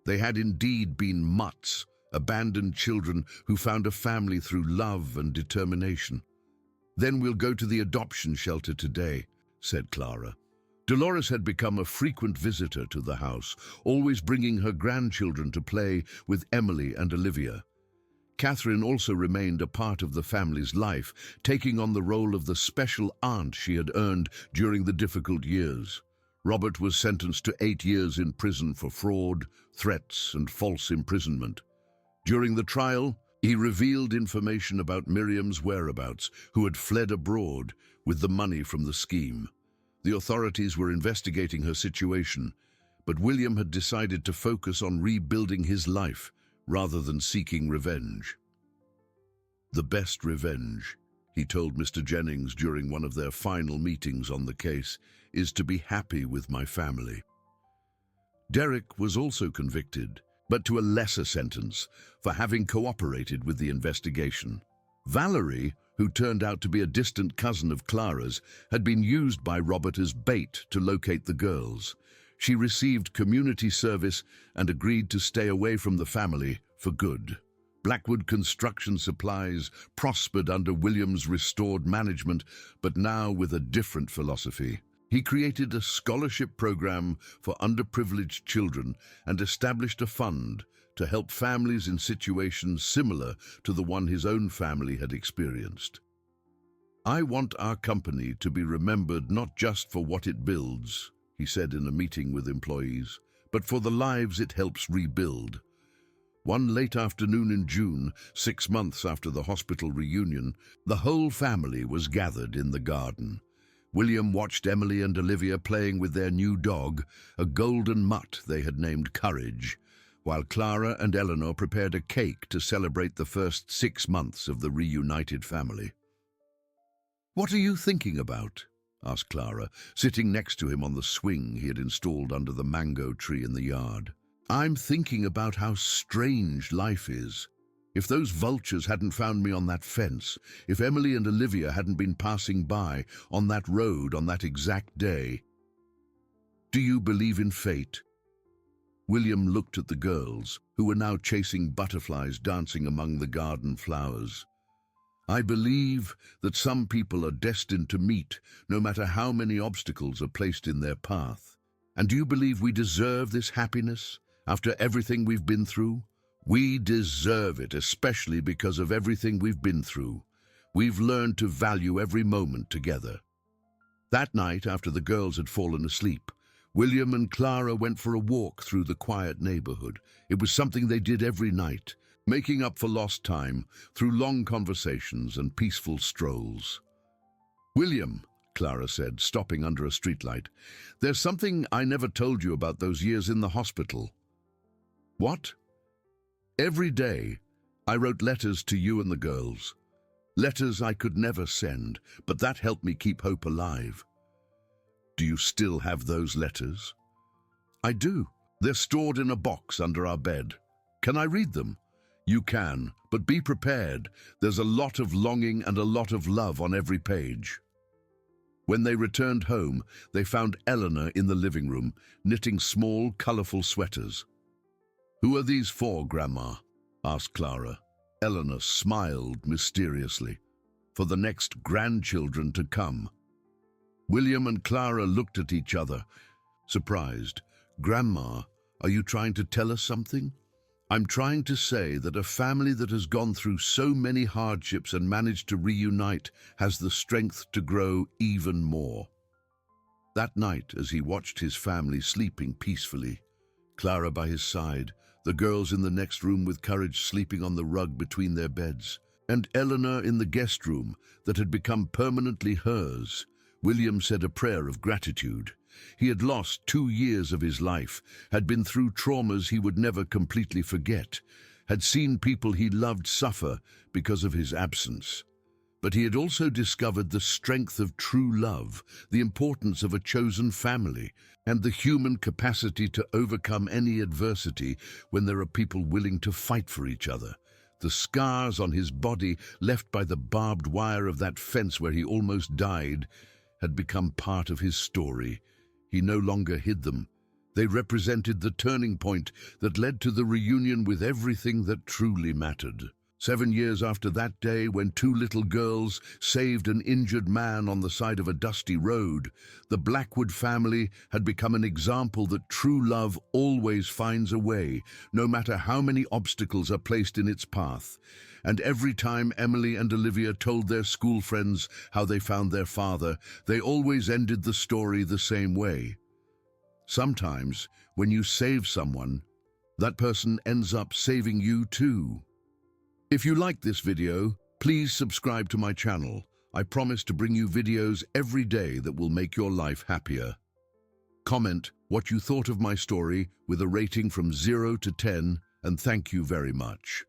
They had indeed been mutts, abandoned children who found a family through love and determination. "Then we'll go to the adoption shelter today," said Clara. Dolores had become a frequent visitor to the house, always bringing her grandchildren to play with Emily and Olivia. Catherine also remained a part of the family's life, taking on the role of the special aunt she had earned during the difficult years. Robert was sentenced to 8 years in prison for fraud, threats, and false imprisonment. During the trial, he revealed information about Miriam's whereabouts, who had fled abroad with the money from the scheme. The authorities were investigating her situation, but William had decided to focus on rebuilding his life rather than seeking revenge. "The best revenge," he told Mr. Jennings during one of their final meetings on the case, "is to be happy with my family." Derek was also convicted, but to a lesser sentence, for having cooperated with the investigation. Valerie, who turned out to be a distant cousin of Clara's, had been used by Robert as bait to locate the girls. She received community service and agreed to stay away from the family for good. Blackwood Construction Supplies prospered under William's restored management, but now with a different philosophy. He created a scholarship program for underprivileged children and established a fund to help families in situations similar to the one his own family had experienced. "I want our company to be remembered not just for what it builds," he said in a meeting with employees, "but for the lives it helps rebuild." One late afternoon in June, 6 months after the hospital reunion, the whole family was gathered in the garden. William watched Emily and Olivia playing with their new dog, a golden mutt they had named Courage, while Clara and Eleanor prepared a cake to celebrate the first 6 months of the reunited family. "What are you thinking about?" asked Clara, sitting next to him on the swing he had installed under the mango tree in the yard. "I'm thinking about how strange life is. If those vultures hadn't found me on that fence, if Emily and Olivia hadn't been passing by on that road on that exact day." "Do you believe in fate?" William looked at the girls, who were now chasing butterflies dancing among the garden flowers. "I believe that some people are destined to meet, no matter how many obstacles are placed in their path. And do you believe we deserve this happiness after everything we've been through? We deserve it, especially because of everything we've been through. We've learned to value every moment together." That night, after the girls had fallen asleep, William and Clara went for a walk through the quiet neighborhood. It was something they did every night, making up for lost time through long conversations and peaceful strolls. "William," Clara said, stopping under a streetlight, "there's something I never told you about those years in the hospital." "What?" "Every day, I wrote letters to you and the girls. Letters I could never send, but that helped me keep hope alive." "Do you still have those letters?" "I do. They're stored in a box under our bed. Can I read them?" "You can, but be prepared. There's a lot of longing and a lot of love on every page." When they returned home, they found Eleanor in the living room, knitting small, colorful sweaters. "Who are these for, Grandma?" asked Clara. Eleanor smiled mysteriously. "For the next grandchildren to come." William and Clara looked at each other, surprised. "Grandma, Are you trying to tell us something? I'm trying to say that a family that has gone through so many hardships and managed to reunite has the strength to grow even more. That night, as he watched his family sleeping peacefully, Clara by his side, the girls in the next room with courage sleeping on the rug between their beds, and Eleanor in the guest room that had become permanently hers, William said a prayer of gratitude. He had lost 2 years of his life, had been through traumas he would never completely forget, had seen people he loved suffer because of his absence. But he had also discovered the strength of true love, the importance of a chosen family, and the human capacity to overcome any adversity when there are people willing to fight for each other. The scars on his body, left by the barbed wire of that fence where he almost died, had become part of his story. He no longer hid them. They represented the turning point that led to the reunion with everything that truly mattered. 7 years after that day, when 2 little girls saved an injured man on the side of a dusty road, the Blackwood family had become an example that true love always finds a way, no matter how many obstacles are placed in its path. And every time Emily and Olivia told their school friends how they found their father, they always ended the story the same way. Sometimes, when you save someone, that person ends up saving you too. If you like this video, please subscribe to my channel. I promise to bring you videos every day that will make your life happier. Comment what you thought of my story with a rating from 0 to 10, and thank you very much.